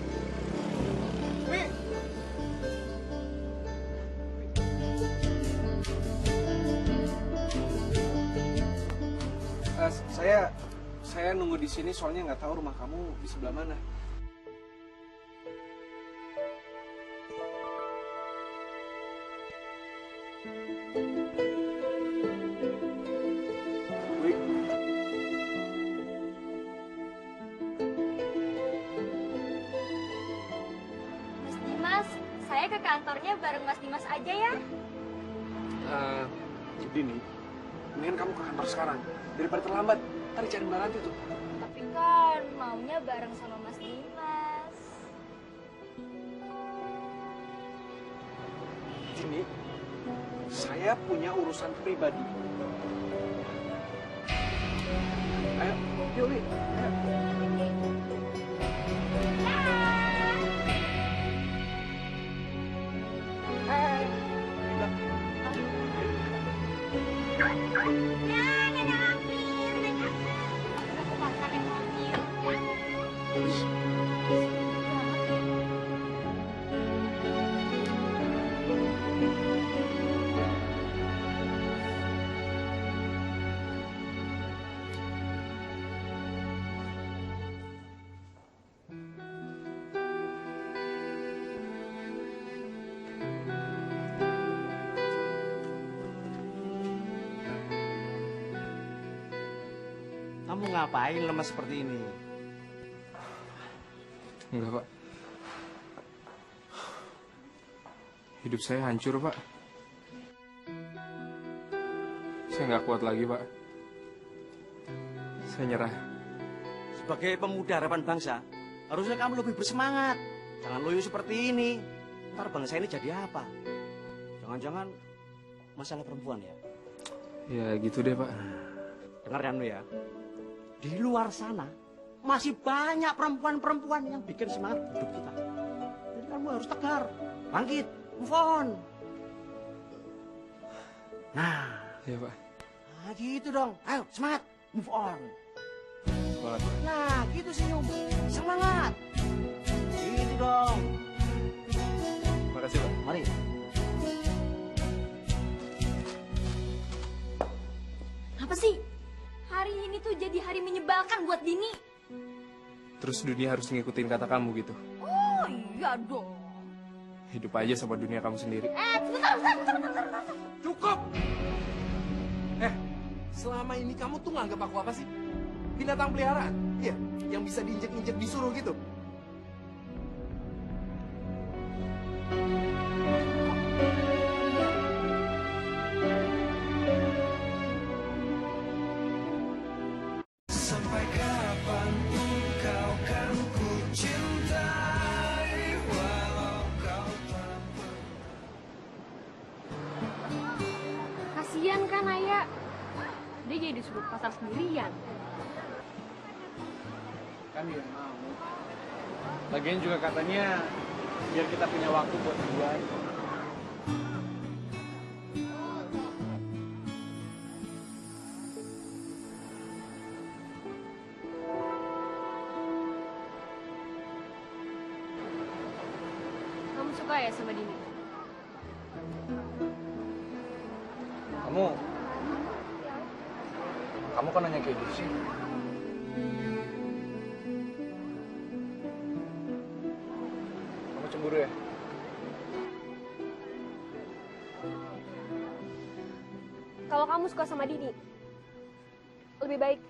Wi! Saya nunggu di sini soalnya nggak tahu rumah kamu di sebelah mana. Wi, Mas Dimas, saya ke kantornya bareng Mas Dimas aja ya. Dini, mendingan kamu ke kantor sekarang daripada terlambat. Ntar dicari Mbak Ranti tuh. Tapi kan maunya bareng sama Mas Dimas. Dini, saya punya urusan pribadi. Ayo, yuk Wi. Ayo. Kamu ngapain lemas seperti ini? Enggak, Pak. Hidup saya hancur, Pak. Saya nggak kuat lagi, Pak. Saya nyerah. Sebagai pemuda harapan bangsa, harusnya kamu lebih bersemangat. Jangan loyo seperti ini. Ntar bangsa ini jadi apa? Jangan-jangan masalah perempuan ya? Ya gitu deh, Pak. Dengar Yanu ya. Di luar sana masih banyak perempuan-perempuan yang bikin semangat hidup kita. Jadi kamu harus tegar, bangkit, move on. Nah, Ya, Pak. nah gitu dong. Ayo semangat, move on. Semangat, Pak. Nah gitu senyum, semangat. Gitu dong. Makasih, Pak. Mari. Apa sih? Hari ini tuh jadi hari menyebalkan buat Dini. Terus dunia harus ngikutin kata kamu gitu. Oh iya dong. Hidup aja sama dunia kamu sendiri. Bentar. Cukup! Selama ini kamu tuh nganggap aku apa sih? Binatang peliharaan? Iya, yang bisa diinjek-injek disuruh gitu. Sampai kapanpun kau kan ku cintai, walau kau tak Kasian kan Ayah. Dia jadi disuruh pasar sendirian. Kan dia mau. Lagian juga katanya biar kita punya waktu buat berdua. Kamu suka ya sama Dini? Kamu kan nanya kayak gitu sih. Kamu cemburu ya? Kalau kamu suka sama Dini, lebih baik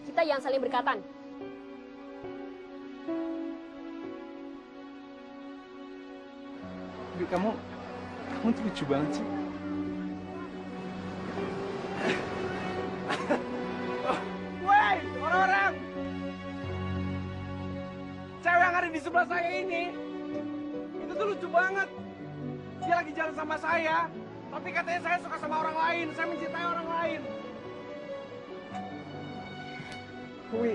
kita yang saling berkatan. Tapi kamu tuh lucu banget sih. Woi, orang-orang! Cewek yang ada di sebelah saya ini, itu tuh lucu banget. Dia lagi jalan sama saya, tapi katanya saya suka sama orang lain, saya mencintai orang lain. Wi,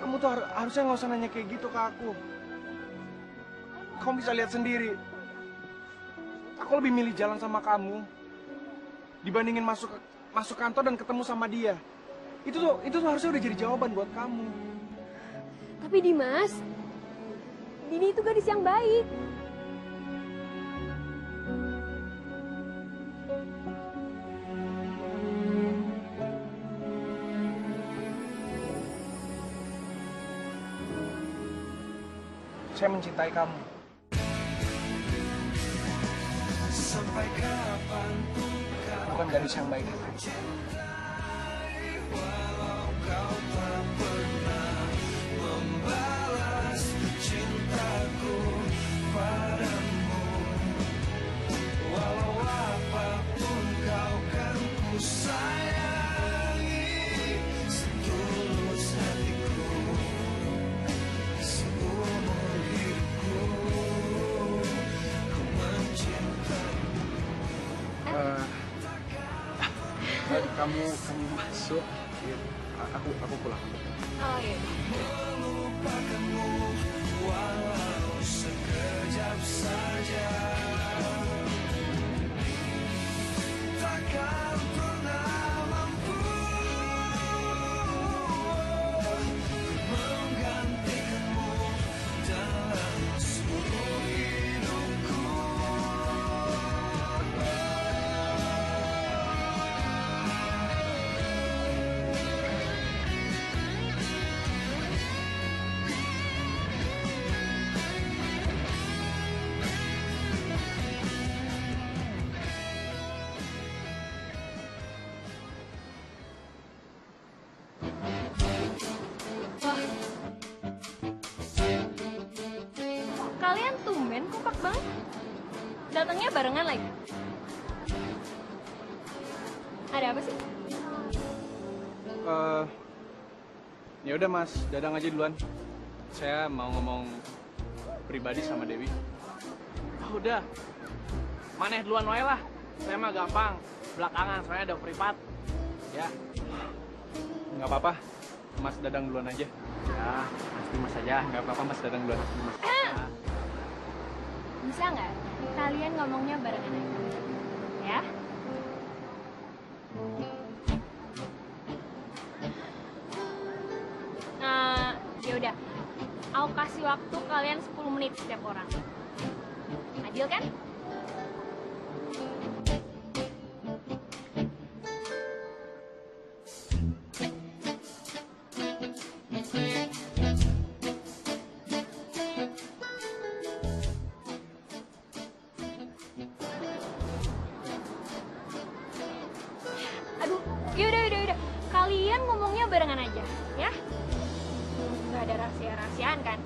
kamu tuh harusnya nggak usah nanya kayak gitu ke aku. Kamu bisa lihat sendiri. Aku lebih milih jalan sama kamu dibandingin masuk kantor dan ketemu sama dia. Itu tuh harusnya udah jadi jawaban buat kamu. Tapi Dimas, Dini itu gadis yang baik. Saya mencintai kamu. Bukan gadis yang baik. Kamu masuk, aku pulang. Oh iya. Walau sekejap saja, takkan pernah mampu menggantikanmu dalam seluruh hidupku. Kalian tumben kompak banget. Datangnya barengan lagi. Ada apa sih? Ya udah Mas, Dadang aja duluan. Saya mau ngomong pribadi sama Dewi. Oh, udah. Maneh duluan wae lah. Saya mah gampang. Belakangan soalnya ada privat. Ya. Nggak apa-apa, Mas Dadang duluan aja. Ya, pasti Mas aja. Nggak apa-apa Mas Dadang duluan. Mas. Bisa nggak kalian ngomongnya barengan aja? Ya? Ya udah. Aku kasih waktu kalian 10 menit setiap orang. Adil kan? Aduh, yaudah. Kalian ngomongnya barengan aja, ya? Nggak ada rahasia-rahasiaan kan?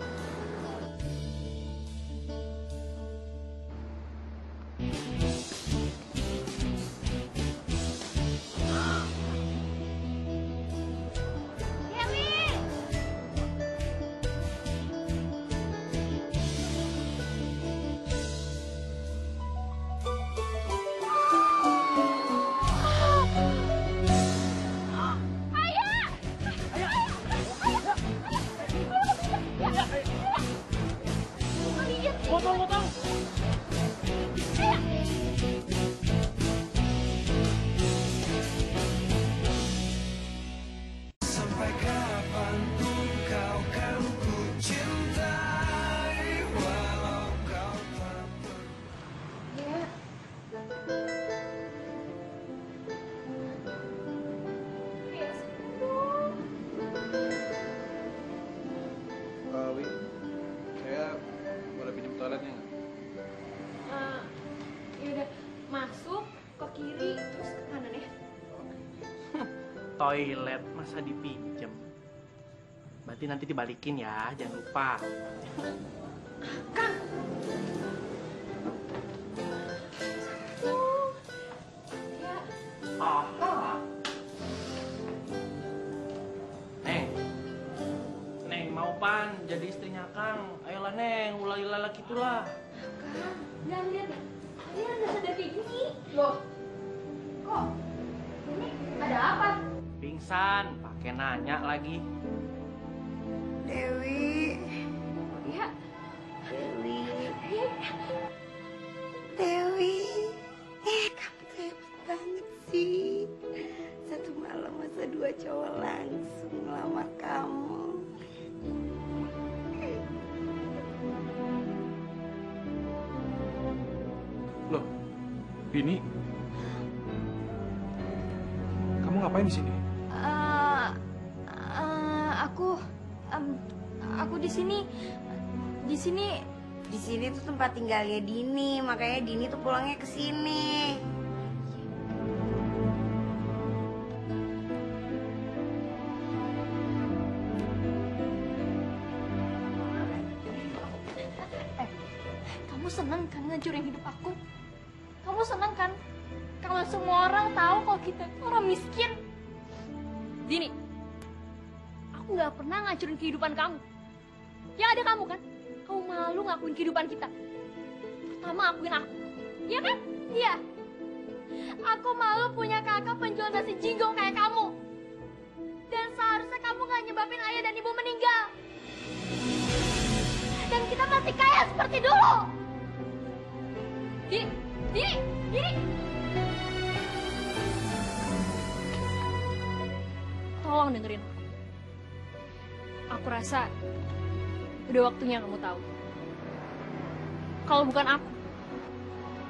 Dewi! Potong. Sampai kapanpun kau kan ku cintai, walau kau tak pernah. Wi, saya boleh pinjam toiletnya nggak? Yaudah, masuk ke kiri terus ke kanan ya. Toilet masa dipinjem. Berarti nanti dibalikin ya, jangan lupa. Kang. Ya. Neng mau pan jadi istrinya Kang. Ayolah Neng, ulah gitulah. Kang, jangan lihat ya. Kalian udah sadar kayak gini. Loh, kok ini ada apa? Pingsan, pakai nanya lagi. Dewi. Ya, Dewi. Dewi, kamu tuh hebat banget sih. Satu malam masa dua cowok langsung ngelamar kamu. Loh, Dini, kamu ngapain di sini? Aku di sini. Di sini tuh tempat tinggalnya Dini, makanya Dini tuh pulangnya ke sini. Kamu seneng kan ngancurin hidup aku? Kamu seneng kan kalau semua orang tahu kalau kita itu orang miskin? Dini, aku nggak pernah ngancurin kehidupan kamu. Yang ada kamu kan? Kamu malu ngakuin kehidupan kita. Pertama akuin aku, iya kan? Iya. Aku malu punya kakak penjual nasi jingo kayak kamu. Dan seharusnya kamu nggak nyebabin ayah dan ibu meninggal. Dan kita masih kaya seperti dulu. Dini. Tolong dengerin aku. Aku rasa udah waktunya kamu tahu. Kalau bukan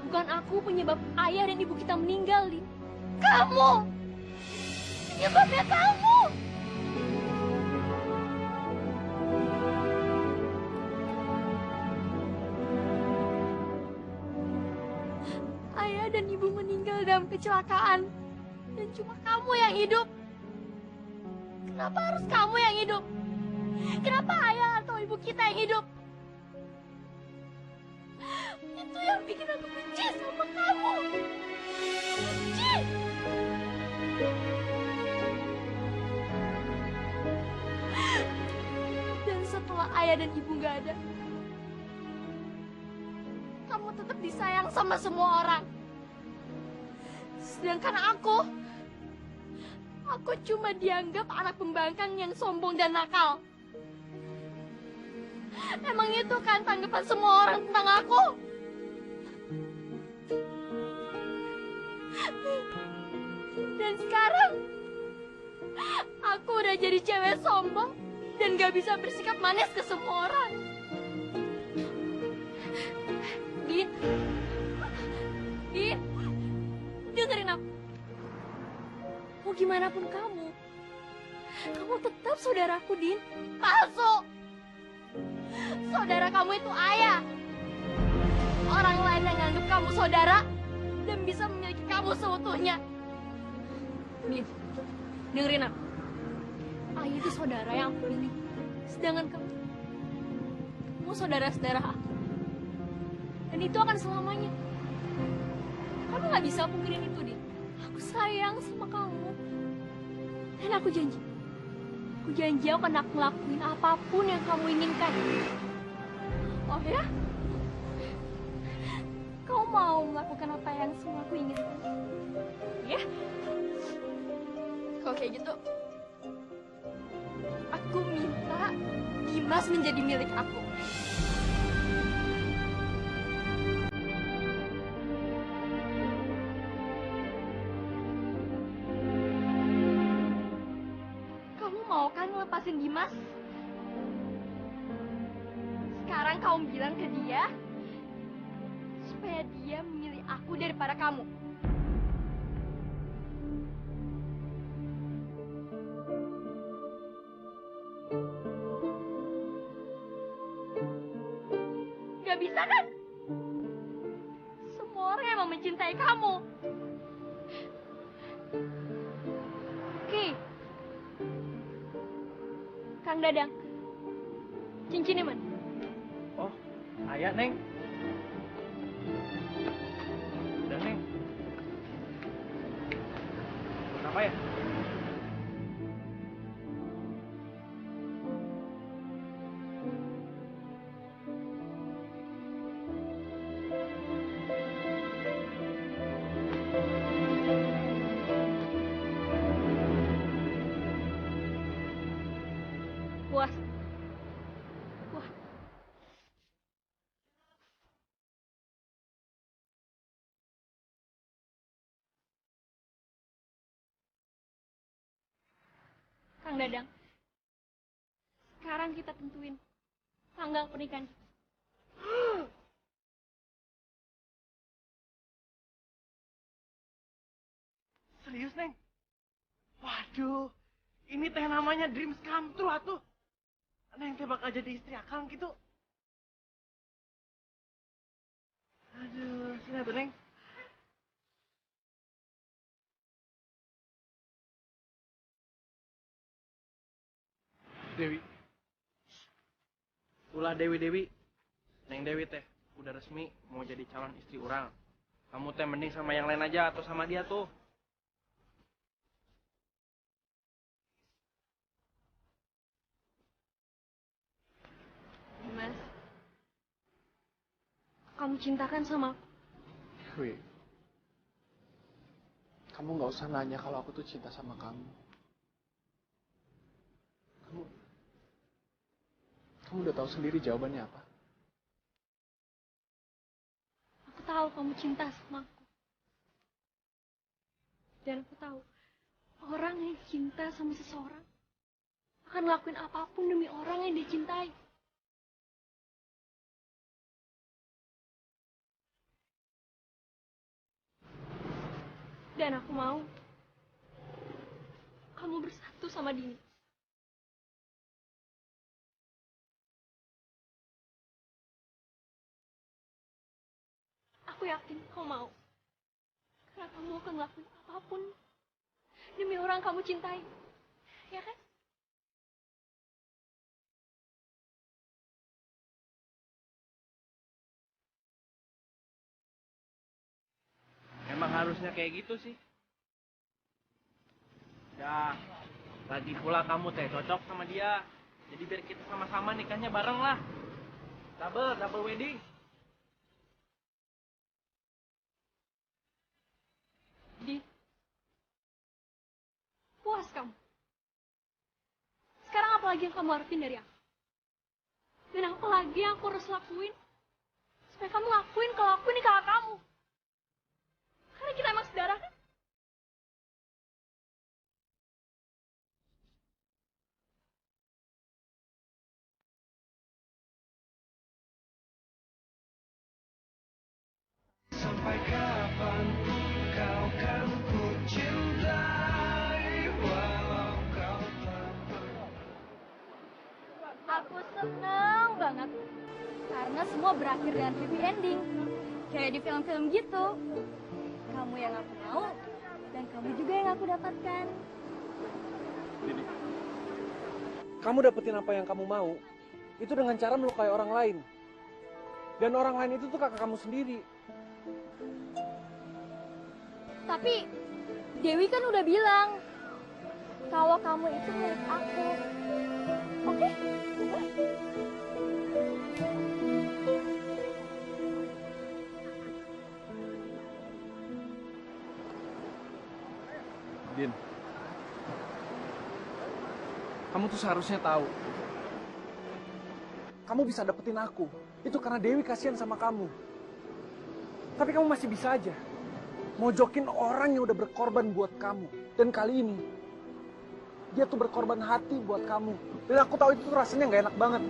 aku penyebab ayah dan ibu kita meninggal, Din. Kamu! Penyebabnya kamu! Ayah dan ibu meninggal dalam kecelakaan. Dan cuma kamu yang hidup. Kenapa harus kamu yang hidup? Kenapa ayah atau ibu kita yang hidup? Itu yang bikin aku benci sama kamu. Benci! Dan setelah ayah dan ibu gak ada, kamu tetap disayang sama semua orang. Sedangkan aku cuma dianggap anak pembangkang yang sombong dan nakal. Emang itu kan tanggapan semua orang tentang aku? Dan sekarang aku udah jadi cewek sombong dan gak bisa bersikap manis ke semua orang. Din, dengerin aku. Mau gimana pun kamu tetap saudaraku, Din. Palsu. Saudara kamu itu ayah. Orang lain yang nganggap kamu saudara dan bisa memiliki kamu seutuhnya. Din, dengerin aku. Ayah itu saudara yang aku pilih. Sedangkan kamu saudara-saudara aku. Dan itu akan selamanya. Kamu gak bisa pungkirin itu, Din. Aku sayang sama kamu. Dan aku janji aku akan ngelakuin apapun yang kamu inginkan. Oh ya? Kau mau melakukan apa yang semua aku inginkan? Ya? Kalau kayak gitu, aku minta Dimas menjadi milik aku. Kamu mau kan lepasin Dimas? Sekarang kamu bilang ke dia supaya dia memilih aku daripada kamu. Gak bisa kan? Semua orang emang mencintai kamu. Oke. Kang Dadang, cincinnya mana? Oh, ayah, Neng. Udah, Neng. Kenapa ya? Puas. Kang Dadang. Sekarang kita tentuin tanggal pernikahan kita. Serius, Neng? Waduh, ini teh namanya dreams come true atuh. Neng teh bakal jadi istri Akang gitu. Aduh, sini atuh, Neng. Dewi. Ulah Dewi. Neng Dewi teh udah resmi mau jadi calon istri orang. Kamu teh mending sama yang lain aja atau sama dia tuh. Mas, kamu cintakan sama aku? Dewi, kamu nggak usah nanya kalau aku tuh cinta sama kamu. Kamu udah tahu sendiri jawabannya apa? Aku tahu kamu cinta sama aku. Dan aku tahu, orang yang cinta sama seseorang akan ngelakuin apapun demi orang yang dicintai. Dan aku mau kamu bersatu sama Dini. Aku yakin kau mau. Karena kamu akan ngelakuin apapun demi orang kamu cintai. Ya kan? Emang harusnya kayak gitu sih. Ya, lagi pula kamu teh cocok sama dia. Jadi biar kita sama-sama nikahnya bareng lah. Double wedding. Di. Puas kamu. Sekarang apa lagi yang kamu harapin dari aku? Dan apa lagi yang aku harus lakuin? Supaya kamu ngakuin kalau aku ini kakak kamu. Karena kita emang saudara kan? Sampai kapanpun kau kan ku cintai, walau kau tak pernah. Aku seneng banget. Karena semua berakhir dengan happy ending. Kayak di film-film gitu. Kamu yang aku mau, dan kamu juga yang aku dapatkan. Dini, kamu dapetin apa yang kamu mau, itu dengan cara melukai orang lain. Dan orang lain itu tuh kakak kamu sendiri. Tapi, Dewi kan udah bilang, kalau kamu itu milik aku. Oke? Din, kamu tuh seharusnya tahu. Kamu bisa dapetin aku, itu karena Dewi kasihan sama kamu. Tapi kamu masih bisa aja mojokin orang yang udah berkorban buat kamu. Dan kali ini, dia tuh berkorban hati buat kamu. Dan aku tahu itu tuh rasanya nggak enak banget.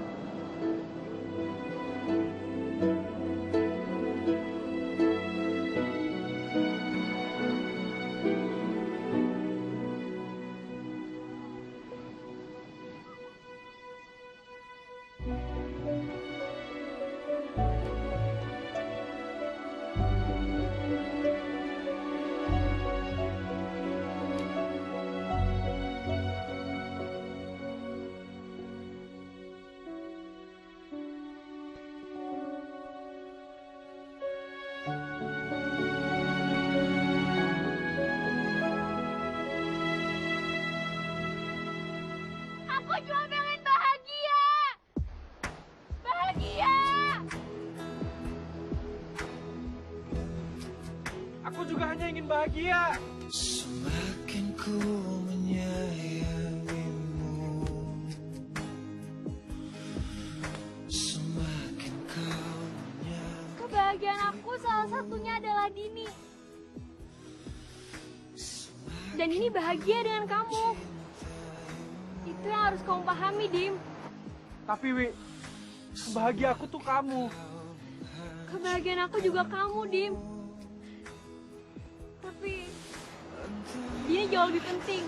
Aku cuma pengen bahagia. Bahagia. Aku juga hanya ingin bahagia. Semakin ku menyayangimu, semakin kau menyakiti. Kebahagiaan aku salah satunya adalah Dini. Dan ini bahagia dengan kamu. Itu yang harus kamu pahami, Dim. Tapi Wi, bahagia aku tuh kamu. Kebahagiaan aku juga kamu, Dim. Tapi dia jauh lebih penting.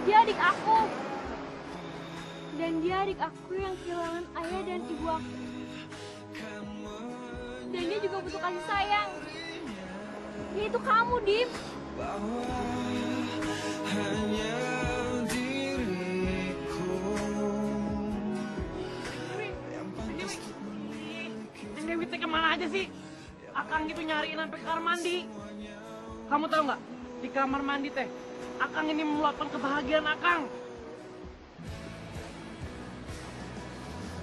Dia adik aku. Dan dia adik aku yang kehilangan ayah dan ibu aku. Dan dia juga butuh kasih sayang. Dia itu kamu, Dim. Dewi teh kemana aja sih? Akang gitu nyariin sampai kamar mandi. Kamu tahu nggak? Di kamar mandi teh, Akang ini meluapkan kebahagiaan Akang.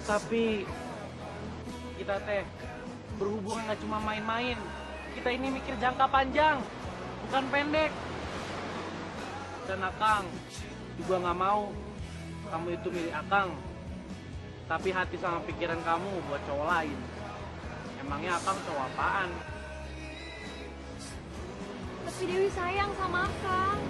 Tapi kita teh berhubungan nggak cuma main-main. Kita ini mikir jangka panjang, bukan pendek. Dan Akang juga nggak mau kamu itu milik Akang. Tapi hati sama pikiran kamu buat cowok lain. Emangnya Akang cowok apaan? Tapi Dewi sayang sama Akang.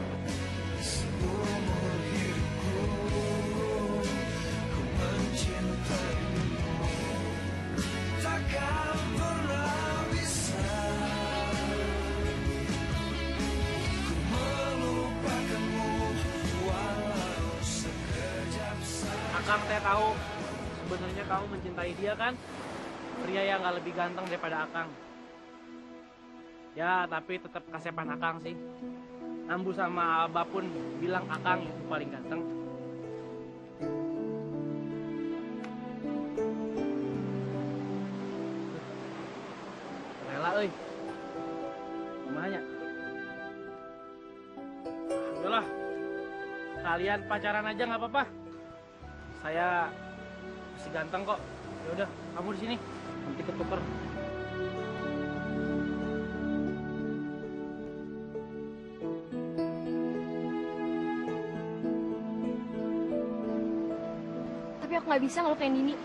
Akang teh tahu sebenarnya kamu mencintai dia kan? Pria yang gak lebih ganteng daripada Akang. Ya, tapi tetap kasepan Akang sih. Ambu sama Abah pun bilang Akang itu paling ganteng. Rela, euy. Gimana? Udahlah. Kalian pacaran aja nggak apa-apa. Saya masih ganteng kok. Ya udah, kamu di sini. Nanti ketuker. Tapi aku nggak bisa ngelukain Dini.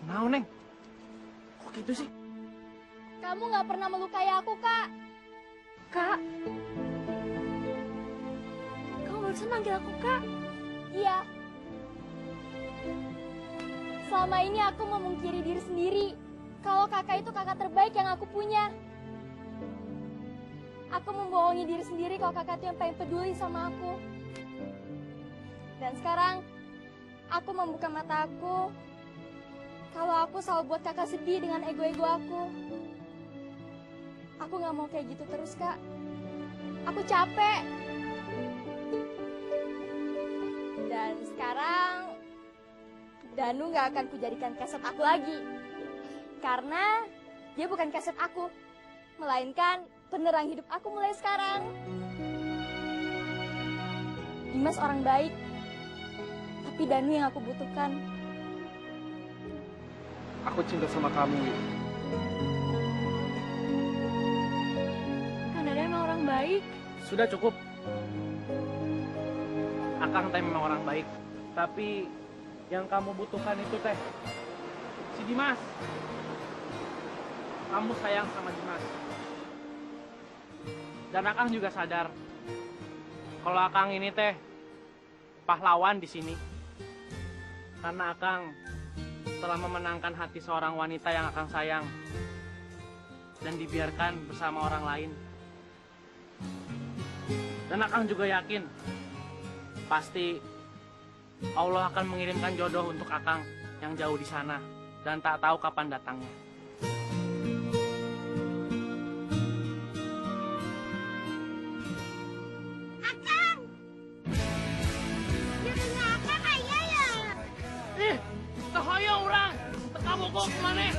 Kenapa, Neng? Kok gitu sih? Kamu nggak pernah melukai aku, Kak. Kak? Kamu barusan manggil aku, Kak? Iya. Selama ini aku memungkiri diri sendiri. Kalau kakak itu kakak terbaik yang aku punya. Aku membohongi diri sendiri kalau kakak itu yang paling peduli sama aku. Dan sekarang, aku membuka mata aku. Kalau aku selalu buat kakak sedih dengan ego-ego aku. Aku gak mau kayak gitu terus, Kak. Aku capek. Dan sekarang, Danu gak akan kujadikan kaset aku lagi. Karena dia bukan kaset aku. Melainkan penerang hidup aku mulai sekarang. Dimas orang baik. Tapi Danu yang aku butuhkan. Aku cinta sama kamu, Wi. Kan Dada emang orang baik. Sudah cukup. Akang teh memang orang baik. Tapi yang kamu butuhkan itu teh si Dimas. Kamu sayang sama Dimas. Dan Akang juga sadar kalau Akang ini teh pahlawan di sini. Karena Akang telah memenangkan hati seorang wanita yang Akang sayang dan dibiarkan bersama orang lain. Dan Akang juga yakin pasti Allah akan mengirimkan jodoh untuk Akang yang jauh di sana dan tak tahu kapan datangnya. Akang! Jadinya Akang ayah ya? Ih, terhoyo orang, kamu kok kemana? Ih,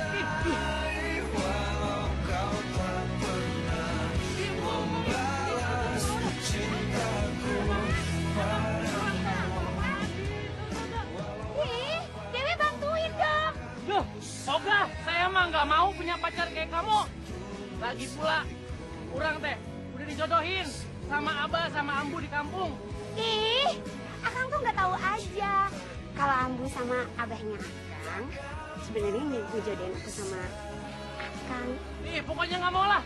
Dewi bantuin dong. Loh, Oga, saya mah nggak mau punya pacar kayak kamu. Lagi pula, orang teh udah dijodohin sama Abah sama Ambu di kampung. Ih, Akang tuh nggak tahu aja. Kalau Ambu sama abahnya Akang, sebenarnya ngejodohin aku sama Akang. Ih, pokoknya nggak mau lah.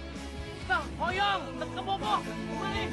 Tuh, hoyong, keboboh. Kemana?